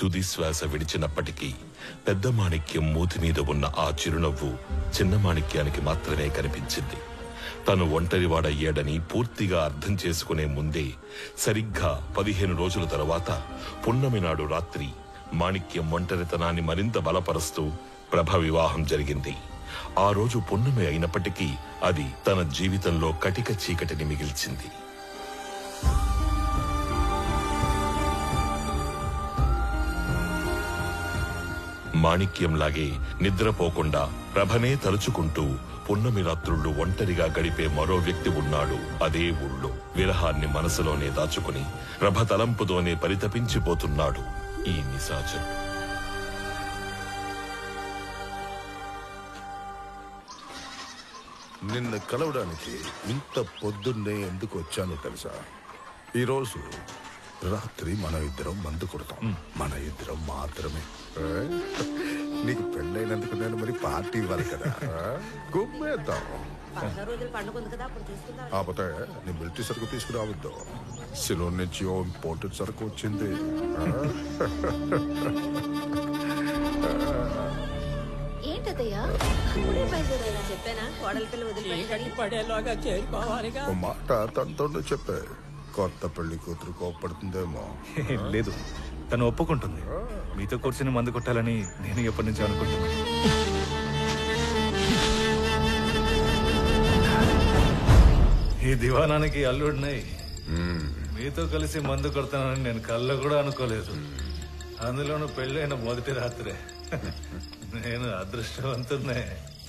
తుది శ్వాస విడిచినప్పటికీ పెద్ద మాణిక్యం మూతి మీద ఉన్న ఆ చిరునవ్వు చిన్న మాణిక్యానికి మాత్రమే కనిపించింది. తను ఒంటరివాడయ్యాడని పూర్తిగా అర్థం చేసుకునే ముందే సరిగ్గా 15 రోజుల తర్వాత పున్నమి నాడు రాత్రి మాణిక్యం ఒంటరితనాన్ని మరింత బలపరుస్తూ ప్రభ వివాహం జరిగింది. ఆ రోజు పున్నమి అయినప్పటికీ అది తన జీవితంలో కటిక చీకటిని మిగిల్చింది. మాణిక్యంలాగే నిద్రపోకుండా ప్రభనే తలుచుకుంటూ పున్నమి రాత్రుళ్ళు ఒంటరిగా గడిపే మరో వ్యక్తి ఉన్నాడు అదే ఊళ్ళో. విరహాన్ని మనసులోనే దాచుకుని ప్రభ తలంపుతోనే పరితపించిపోతున్నాడు ఈ నిశాచరుడు. నిన్ను కలవడానికి ఇంత పొద్దున్నే ఎందుకు వచ్చానో తెలుసా? ఈరోజు రాత్రి మనం ఇద్దరం మందు కొడతాం. మన ఇద్దరం మాత్రమే. నీకు పెళ్ళైనందుకు నేను మరి పార్టీ ఇవ్వాలి కదా, గుమ్మేద్దాం. కాకపోతే నీ మిలిటరీ సరుకు తీసుకురావద్దు. సిలోన్ నుంచి ఓ ఇంపోర్టెడ్ సరుకు వచ్చింది. ఓ మాట తనతో చెప్పే, కొత్త పెళ్లి కూతురు కోపడుతుందేమో. లేదు, తను ఒప్పుకుంటుంది. మీతో కూర్చుని మందు కొట్టాలని నేను ఎప్పటి నుంచో అనుకుంటున్నాను. ఈ దివానానికి అల్లుడినాయి. మీతో కలిసి మందు కొడతానని నేను కళ్ళ కూడా అనుకోలేదు. అందులోనూ పెళ్ళైన మొదటి రాత్రే. నేను అదృష్టవంతున్నే.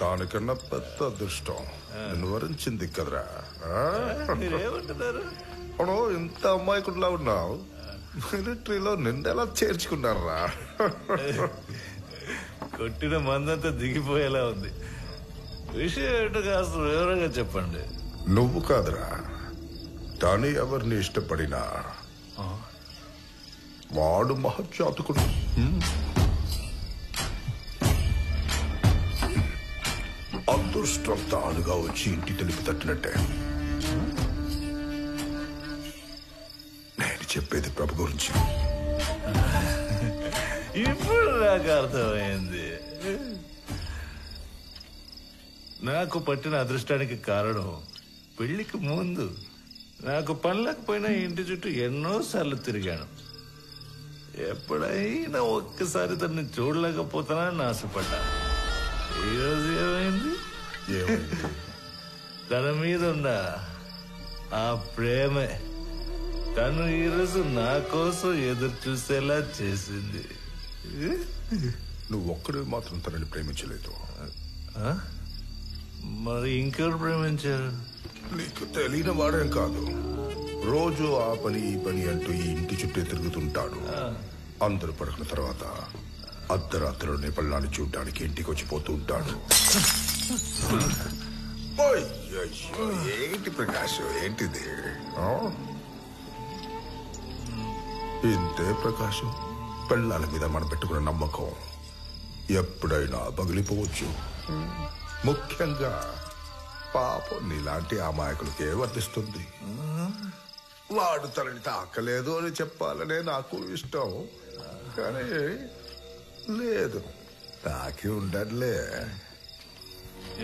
దానికన్నా పెద్ద అదృష్టం నిన్ను వరించింది కదరా. మీరేమంటున్నారు? అవును, ఇంత అమ్మాయికుడిలా ఉన్నావు. మిలిటరీలో నిన్నెలా చేర్చుకున్నారా? కొట్టిన మందంతా దిగిపోయేలా ఉంది. విషయం ఏంటో కాస్త వివరంగా చెప్పండి. నువ్వు కాదురా, తను ఎవరిని ఇష్టపడినా వాడు మహత్యాతకుడు. అదృష్టం తానుగా వచ్చి ఇంటి తలుపు తట్టినట్టే. నేను చెప్పేది ప్రభు గురించి. ఇప్పుడు నాకు అర్థమైంది. నాకు పట్టిన అదృష్టానికి కారణం పెళ్లికి ముందు నాకు పనిలేకపోయినా ఇంటి చుట్టూ ఎన్నోసార్లు తిరిగాను. ఎప్పుడైనా ఒక్కసారి తనని చూడలేకపోతానని ఆశపడ్డా. ఈరోజు ఏమైంది? తన మీద ఉన్న ఆ ప్రేమే తను ఈరోజు నా కోసం ఎదురు చూసేలా చేసింది. నువ్వు ఒక్కడే మాత్రం తనని ప్రేమించలేదు. మరి ఇంకెవరు ప్రేమించారు? నీకు తెలియని వాడేం కాదు. రోజు ఆ పని ఈ పని అంటూ ఈ ఇంటి చుట్టూ తిరుగుతుంటాడు. అందరూ పడుకున్న తర్వాత అర్ధరాత్రిలోనే పళ్ళాన్ని చూడ్డానికి ఇంటికి వచ్చిపోతూ ఉంటాడు. ఏంటి ప్రకాశం, ఏంటిది? ఇంతే ప్రకాశం. పెళ్ళాల మీద మనం పెట్టుకున్న నమ్మకం ఎప్పుడైనా పగిలిపోవచ్చు. ముఖ్యంగా పాపం నీలాంటి అమాయకులకే వర్తిస్తుంది. వాడు తనని తాకలేదు అని చెప్పాలనే నాకు ఇష్టం, కానీ లేదు, తాకి ఉండట్లే.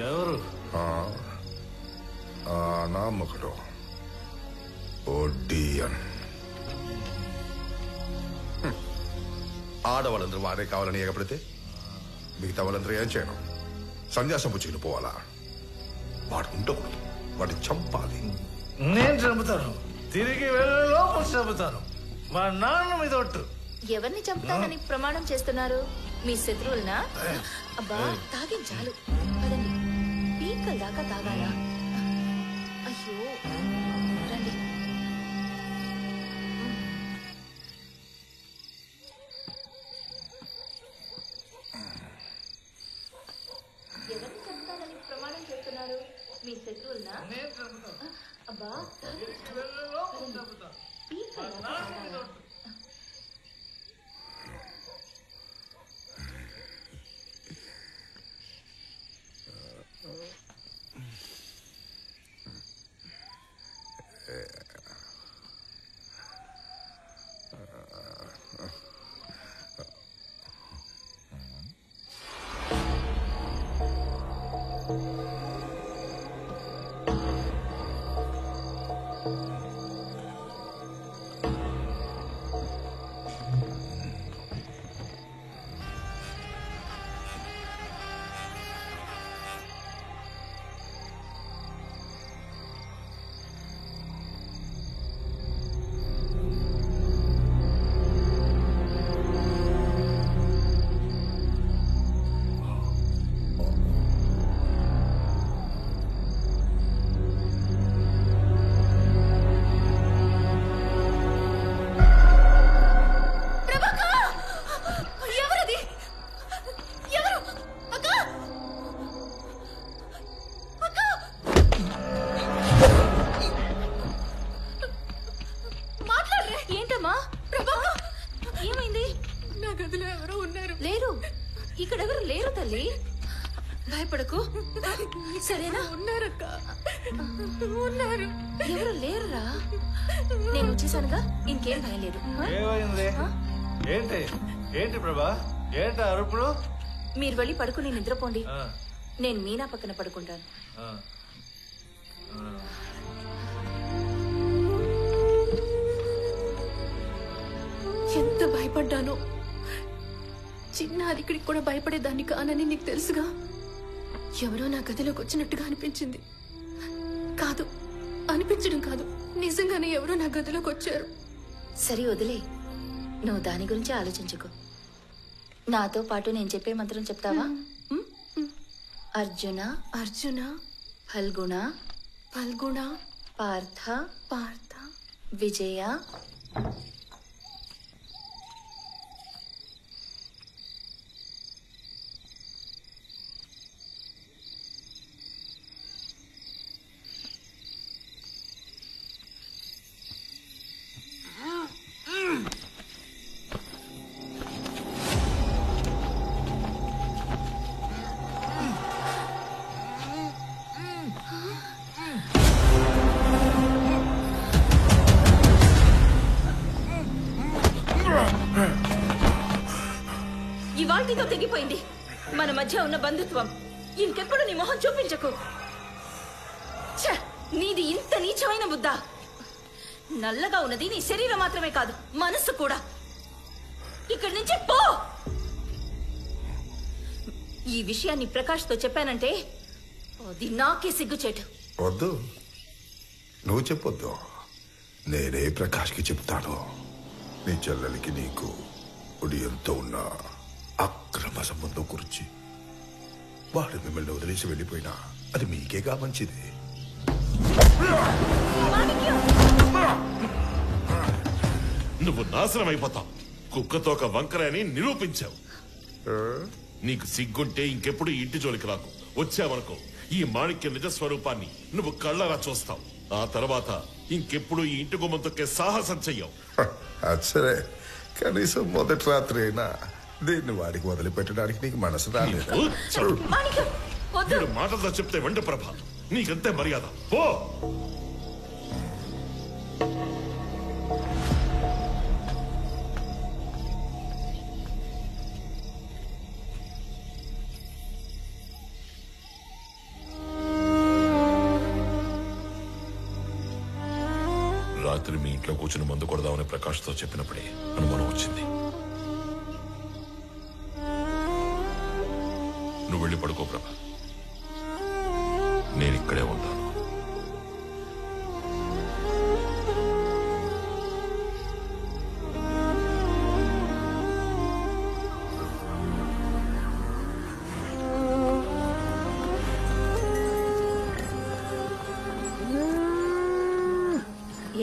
ఎవరు? నామకుడు ఓడియన్. ఆడవాళ్ళందరూ వాడే కావాలని ఎగపడితే మిగతా వాళ్ళందరూ ఏం చేయను? సన్యాసం పుచ్చుకుని పోవాలా? వాడు ఉండకూడదు, వాడిని చంపాలి. నేను చంపుతాను, తిరిగి వెళ్ళలోపు చంపుతాను. మా నాన్న మీద ఒట్టు. ఎవరిని చంపుతానని ప్రమాణం చేస్తున్నారు? మీ శత్రువులనా? అబ్బా తాగేం చాలు, పదండి. పీకల దాకా తాగాలా? అయ్యో రండి. ఎవరిని చంపుతానని ప్రమాణం చేస్తున్నారు? మీ శత్రువులనా? అబ్బా పీకల దాకా తాగాలా? భయపడకు, సరేనా? ఉన్నారక్క, ఉన్నారు. ఎవరు లేరురా, నేను వచ్చేసానుగా, ఇంకేం భయం లేదు. ఏమైంది? ఏంటి ఏంటి ప్రభా, ఏంటి అరుపులు? మీరు వెళ్ళి పడుకుని నిద్రపోండి, నేను మీనా పక్కన పడుకుంటాను. ఎంత భయపడ్డానో. చిన్న అలికిడికి కూడా భయపడేదాన్ని కానని నీకు తెలుసుగా. ఎవరో నా గదిలోకి వచ్చినట్టుగా అనిపించింది. కాదు, అనిపించడం కాదు, నిజంగానే ఎవరో నా గదిలోకి వచ్చారు. సరే వదిలే, నువ్వు దాని గురించి ఆలోచించుకో. నాతో పాటు నేను చెప్పే మంత్రం చెప్తావా? అర్జున అర్జున, ఫల్గుణ ఫల్గుణ, పార్థ పార్థ, విజయ ఇవాల్టితో తెగిపోయింది మన మధ్య ఉన్న బంధుత్వం. ఇంకెప్పుడు నీ మొహం చూపించకు. ఛ! నీది ఇంత నీచమైన బుద్ధ. నల్లగా ఉన్నది నీ శరీరం మాత్రమే కాదు, మనస్సు కూడా. ఇక్కడి నుంచి పో. ఈ విషయాన్ని ప్రకాష్తో చెప్పానంటే అది నాకే సిగ్గుచేటు. వద్దు, నువ్వు చెప్పొద్దు. నేనే ప్రకాష్కి చెప్తాను. నీ చెల్లెలికి నీకు ఉడియంతో ఉన్న అక్రమ సంబంధం గురించి. వాడు మిమ్మల్ని వదిలేసి వెళ్ళిపోయినా అది మీకేగా మంచిది. నువ్వు నాశనం అయిపోతావు. కుక్కతో ఒక వంకర అని నిరూపించావు. నీకు సిగ్గుంటే ఇంకెప్పుడు ఇంటి జోలికి రాకు. వచ్చావనుకో ఈ మాణిక్య నిజ స్వరూపాన్ని నువ్వు కళ్ళరా చూస్తావు. ఆ తర్వాత ఇంకెప్పుడు ఈ ఇంటి గుమ్మం తొక్కే సాహసం చెయ్యవు. సరే, కనీసం మొదటి రాత్రి అయినా దీన్ని వాడికి వదిలిపెట్టడానికి నీకు మనసు రాలేదు. మాటలతో చెప్తే వెంట ప్రభ, నీకంతే మర్యాద. పో. రాత్రి మీ ఇంట్లో కూర్చుని మందు కొడదామని ప్రకాష్తో చెప్పినప్పుడే అనుమానం వచ్చింది. నువ్వు వెళ్ళి పడుకో ప్రభ, నేను ఇక్కడే ఉంటాను.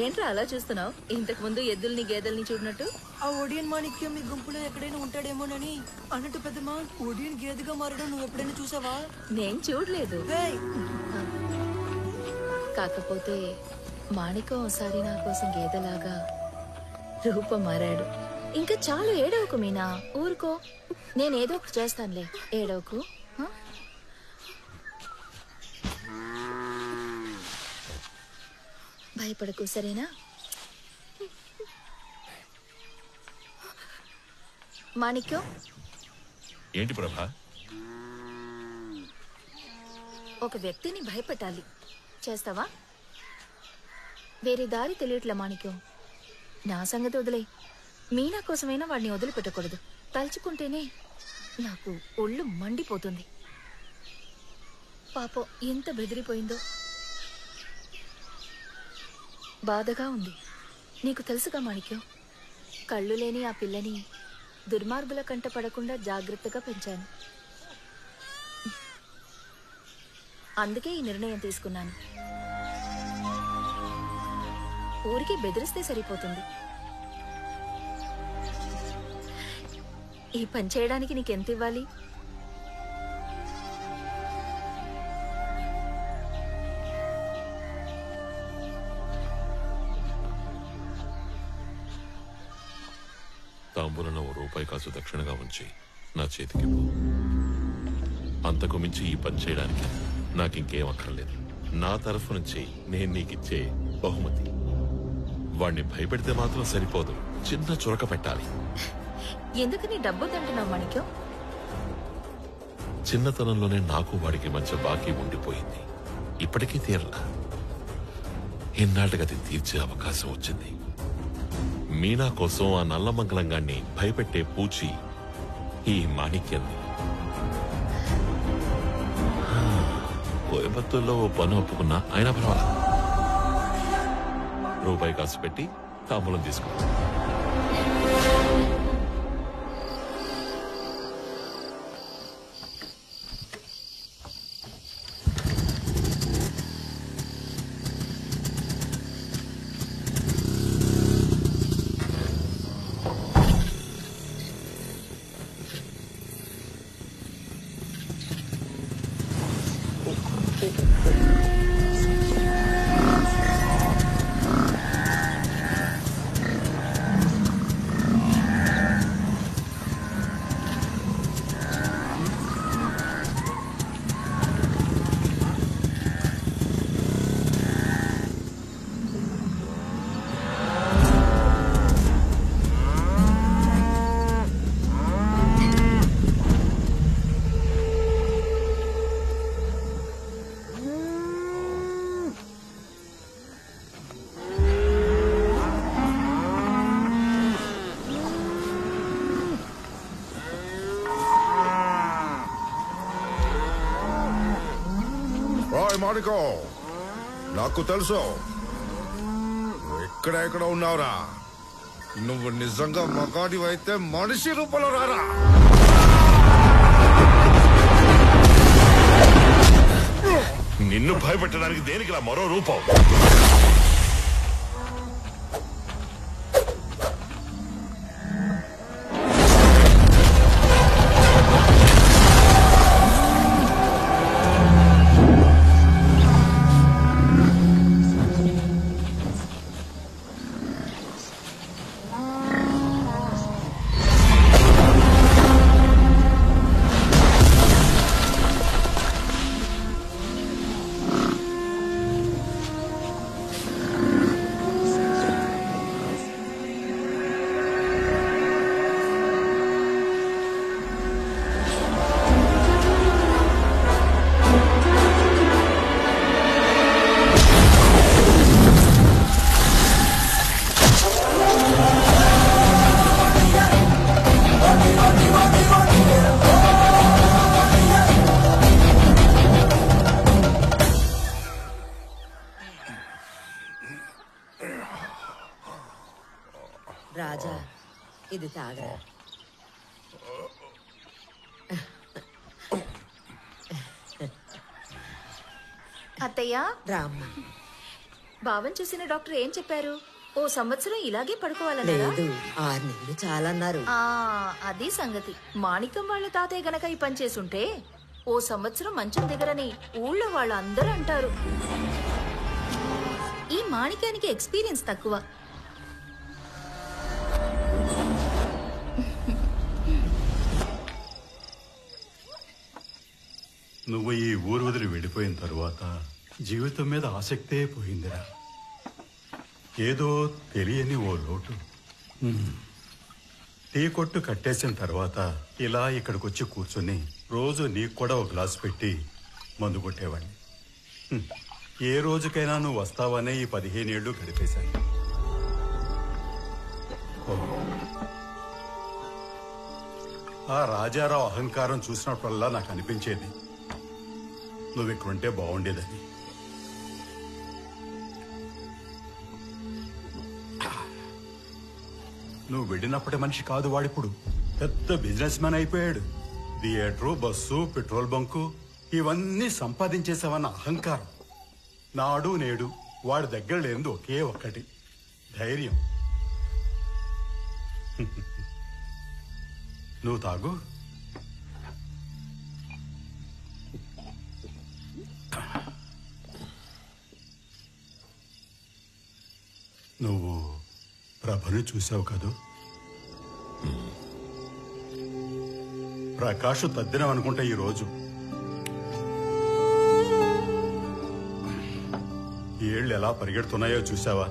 ఏంట్రా అలా చూస్తున్నావు? ఇంతకు ముందు ఎద్దుల్ని గేదెల్ని చూడనట్టు. ఆ ఒడియన్ మాణిక్యం మీ గుంపులో ఎక్కడైనా ఉంటాడేమోనని. అన్నట్టు పెద్దమ్మా, ఒడియన్ గేదెగా మారడం నువ్వు ఎప్పుడైనా చూసావా? నేను చూడలేదు. కాకపోతే మాణిక్యం ఒకసారి నా కోసం గేదెలాగా రూపం మారాడు. ఇంకా చాలు, ఏడవకు మీనా, ఊరుకో. నేనేదో ఒకటి చేస్తానులే, ఏడవకు. భయపడకు, సరేనా? మాణిక్యం, ఏంటి ప్రభా? ఒక వ్యక్తిని భయపెట్టాలి, చేస్తావా? వేరే దారి తెలియట్లే మాణిక్యం. నా సంగతి వదిలే. మీనా కోసమైనా వాడిని వదిలిపెట్టకూడదు. తలుచుకుంటేనే నాకు ఒళ్ళు మండిపోతుంది. పాపం ఎంత బెదిరిపోయిందో. బాధగా ఉంది. నీకు తెలుసుగా మాణిక్యం, కళ్ళు లేని ఆ పిల్లని దుర్మార్గుల కంట పడకుండా జాగ్రత్తగా పెంచాను. అందుకే ఈ నిర్ణయం తీసుకున్నాను. ఊరికి బెదిరిస్తే సరిపోతుంది. ఈ పని చేయడానికి నీకెంత ఇవ్వాలి? తాంబూలను రూపాయి కాసు దక్షిణగా ఉంచి నా చేతికి పో. అంతకు మించి ఈ పని చేయడానికి నాకింకేం అక్కర్లేదు. నా తరఫు నుంచి నేను నీకిచ్చే బహుమతి. వాణ్ణి భయపెడితే మాత్రం సరిపోదు, చిన్న చురక పెట్టాలి. ఎందుకని డబ్బు తింటున్నావు మాణిక్యం? చిన్నతనంలోనే నాకు వాడికి మధ్య బాకీ ఉండిపోయింది. ఇప్పటికీ తీరలా. ఇన్నాళ్ళకి అది తీర్చే అవకాశం వచ్చింది. మీనా కోసం ఆ నల్లమంగళంగాన్ని భయపెట్టే పూచి ఈ మాణిక్యంది. కోయంబత్తూరులో ఓ పని ఒప్పుకున్నా, అయినా పర్వాలా. రూపాయి కాసు పెట్టి తాంబూలం తీసుకో. మాడుకో నాకు తెలుసు ఎక్కడ ఉన్నావురా నువ్వు నిజంగా మగాడివైతే మనిషి రూపంలో రారా నిన్ను భయపెట్టడానికి దేనికి మరో రూపం రాజా ఇది తాగరా అత్తయ్య రామ్మ బావన్ చూసిన డాక్టర్ ఏం చెప్పారు? ఓ సంవత్సరం ఇలాగే పడుకోవాలన్నారా? లేదు 6 నెలలు చాలన్నారు. అది సంగతి. మాణిక్యం వాళ్ళ తాతయ్య గనక ఈ పని చేసుంటే ఓ సంవత్సరం మంచం దగ్గరని ఊళ్ళో వాళ్ళు అందరూ అంటారు. ఈ మాణిక్యానికి ఎక్స్పీరియన్స్ తక్కువ. నువ్వు ఈ ఊరు వదిలి వెళ్ళిపోయిన తరువాత జీవితం మీద ఆసక్తే పోయిందిరా. ఏదో తెలియని ఓ లోటు. టీ కొట్టు కట్టేసిన తర్వాత ఇలా ఇక్కడికి వచ్చి కూర్చొని రోజు నీకు కూడా ఒక గ్లాసు పెట్టి మందు కొట్టేవాడిని. ఏ రోజుకైనా నువ్వు వస్తావనే ఈ 15 ఏళ్ళు గడిపేశాను. ఆ రాజారావు అహంకారం చూసినప్పుడల్లా నాకు అనిపించేది నువ్వు ఇక్కడుంటే బాగుండేదని. నువ్వు వెళ్ళినప్పటి మనిషి కాదు వాడిప్పుడు. పెద్ద బిజినెస్ మ్యాన్ అయిపోయాడు. థియేటరు, బస్సు, పెట్రోల్ బంకు ఇవన్నీ సంపాదించేసావన్న అహంకారం. నాడు నేడు వాడి దగ్గర లేనిది ఒకే ఒక్కటి, ధైర్యం. నువ్వు తాగు. నువ్వు ప్రభను చూసావు కదూ? ప్రకాష్ తద్దినం అనుకుంటా ఈరోజు. ఏళ్ళు ఎలా పరిగెడుతున్నాయో చూసావా?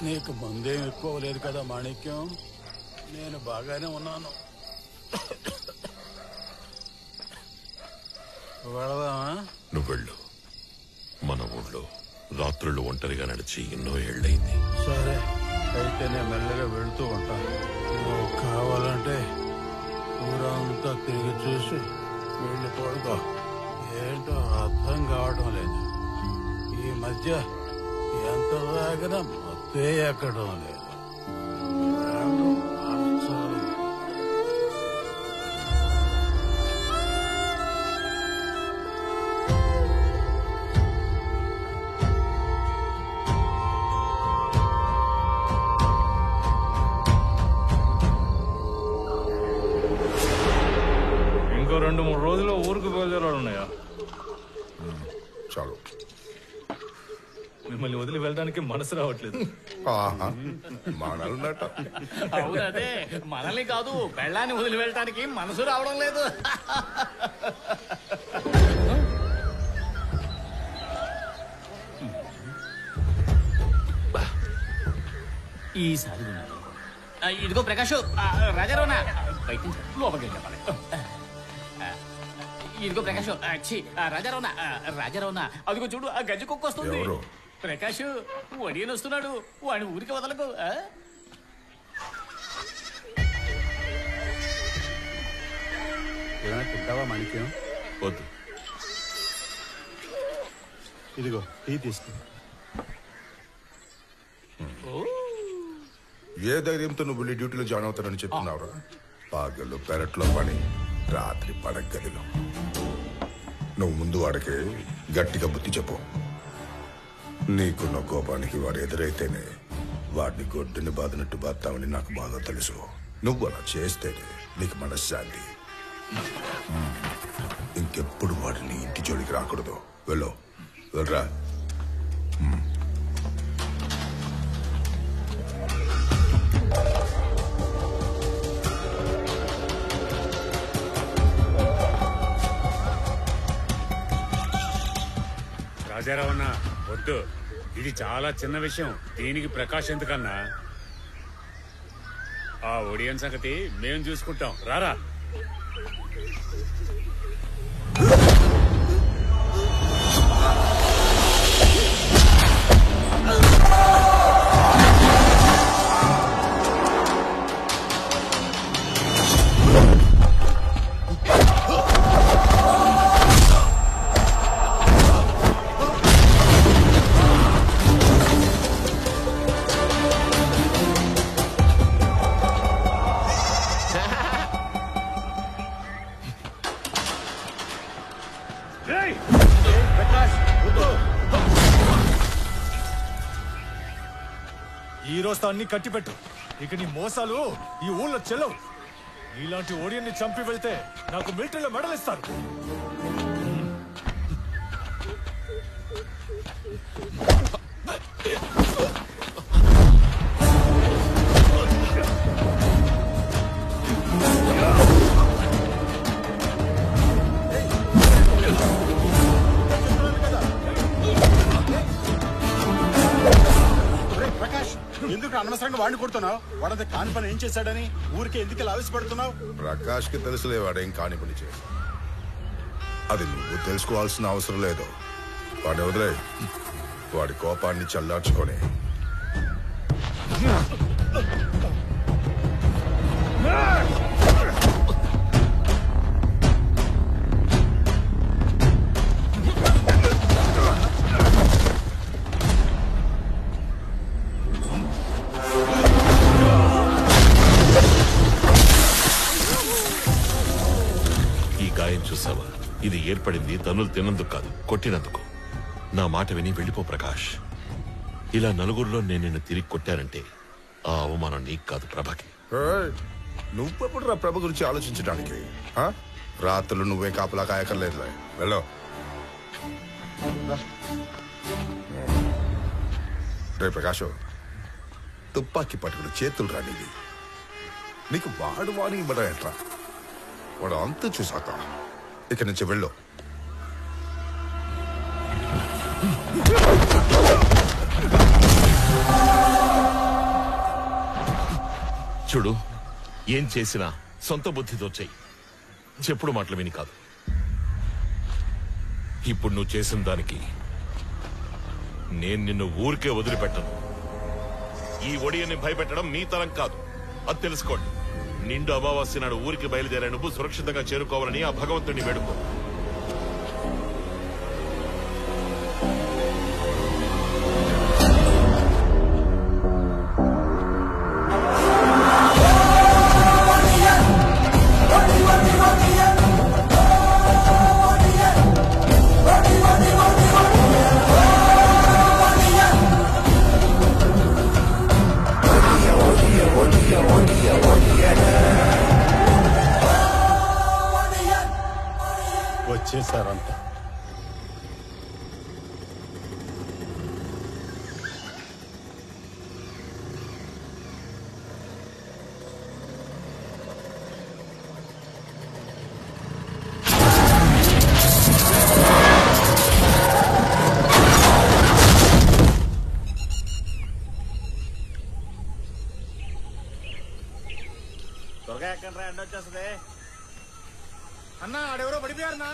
నీకు మందేం ఎక్కువ లేదు కదా మాణిక్యం. నేను బాగానే ఉన్నాను. వెళదామా? నువ్వు వెళ్ళు. మన ఊళ్ళో రాత్రులు ఒంటరిగా నడిచి ఎన్నో ఏళ్ళయింది. సరే అయితే నేను మెల్లగా వెళ్తూ ఉంటాను. నువ్వు కావాలంటే ఊరంతా తిరిగి చూసి వెళ్ళి పడుకో. ఏంటో అర్థం కావడం లేదు. ఈ మధ్య ఎంత తాగినా మత్తే ఎక్కడం లేదు. ఇంకో 2-3 రోజుల్లో ఊరికి బయలుదేరాడు ఉన్నాయా? చాలు. మిమ్మల్ని వదిలి వెళ్ళడానికి మనసు రావట్లేదు. అవునదే, మనల్ని కాదు పెళ్ళాన్ని వదిలి వెళ్ళటానికి మనసు రావడం లేదు. ఈసారి ఇదిగో ప్రకాష్, రాజారావునా బయట లోపలికి చెప్పాలి. ఇదిగో ప్రకాష్ రాజారావునా రాజారావునా అదిగో చూడు ఆ గజ్జి కుక్క వస్తుంది. ఎవరు? ప్రకాష్ వడియన్ వస్తున్నాడు, వాడిని ఊరికి వదలకు. ఏమైనా తింటావా మాణిక్యం? వద్దు. ఇదిగో టీ తీసుకో. ఏ ధైర్యంతో నువ్వు వెళ్ళి డ్యూటీలో జాయిన్ అవుతానని చెప్తున్నావురా? పగలు పెరట్లో పని, రాత్రి పడగదిలో. నువ్వు ముందు వాడికి గట్టిగా బుద్ధి చెప్పు. నీకున్న కోపానికి వాడు ఎదురైతేనే వాడిని గొడ్డుని బాధినట్టు బాస్తామని నాకు బాగా తెలుసు. నువ్వు అలా చేస్తేనే నీకు మనశ్శాంతి. ఇంకెప్పుడు వాడిని ఇంటి జోలికి రాకూడదు. వెళ్ళరా. రాజారావన్నా వద్దు, ఇది చాలా చిన్న విషయం. దీనికి ప్రకాష్ ఎందుకన్నా? ఆ ఒడియన్ సంగతి మేం చూసుకుంటాం. రారా. ఈ రోజు అన్ని కట్టిపెట్టు. ఇక నీ మోసాలు ఈ ఊళ్ళో చెల్లవు. ఇలాంటి ఓడియన్ని చంపి వెళ్తే నాకు మిలిటరీలో మెడల్ ఇస్తారు. ఎందుకు అనవసరంగా వాడిని కొడుతున్నావు? వాడంత కాని పని ఏం చేశాడని ఊరికే ఎందుకు ఇలా ఆవేశపడుతున్నావు? ప్రకాష్ కి తెలుసులే వాడేం కాని పని చేసి. అది నువ్వు తెలుసుకోవాల్సిన అవసరం లేదు. వాడి వదిలే. వాడి కోపాన్ని చల్లార్చుకొని చూసావా? ఇది ఏర్పడింది తనులు తిన్నందుకు కాదు, కొట్టినందుకు. నా మాట విని వెళ్ళిపో ప్రకాష్. ఇలా నలుగురిలో నేను నిన్ను తిరిగి కొట్టానంటే ఆ అవమానం నీకు కాదు, ప్రభకి. నువ్వెప్పుడు రా ప్రభ గురించి ఆలోచించడానికి? రాత్రులు నువ్వే కాపలా కాయకర్లేదులే. వెళ్ళో. రే ప్రకాష్, తుపాకీ పట్టుకుని చేతులు రానివి. నీకు వాడు వాని ఇవ్వడం ఎట్లా? వాడు అంతా చూసాక ఇక్కడి నుంచి వెళ్ళు. చూడు, ఏం చేసినా సొంత బుద్ధితో చెయ్యి, చెప్పుడు మాటలు విని కాదు. ఇప్పుడు నువ్వు చేసిన దానికి నేను నిన్ను ఊరికే వదిలిపెట్టను. ఈ ఒడియని భయపెట్టడం మీ తరం కాదు, అది తెలుసుకోండి. నిండు అమావాస్య నాడు ఊరికి బయలుదేరే నువ్వు సురక్షితంగా చేరుకోవాలని ఆ భగవంతుడిని వేడుకో. వచ్చేసారంతా. త్వరగా ఎక్కడ ఎండ వచ్చేస్తుంది. అన్నా ఆడెవరో పడిపోయారన్నా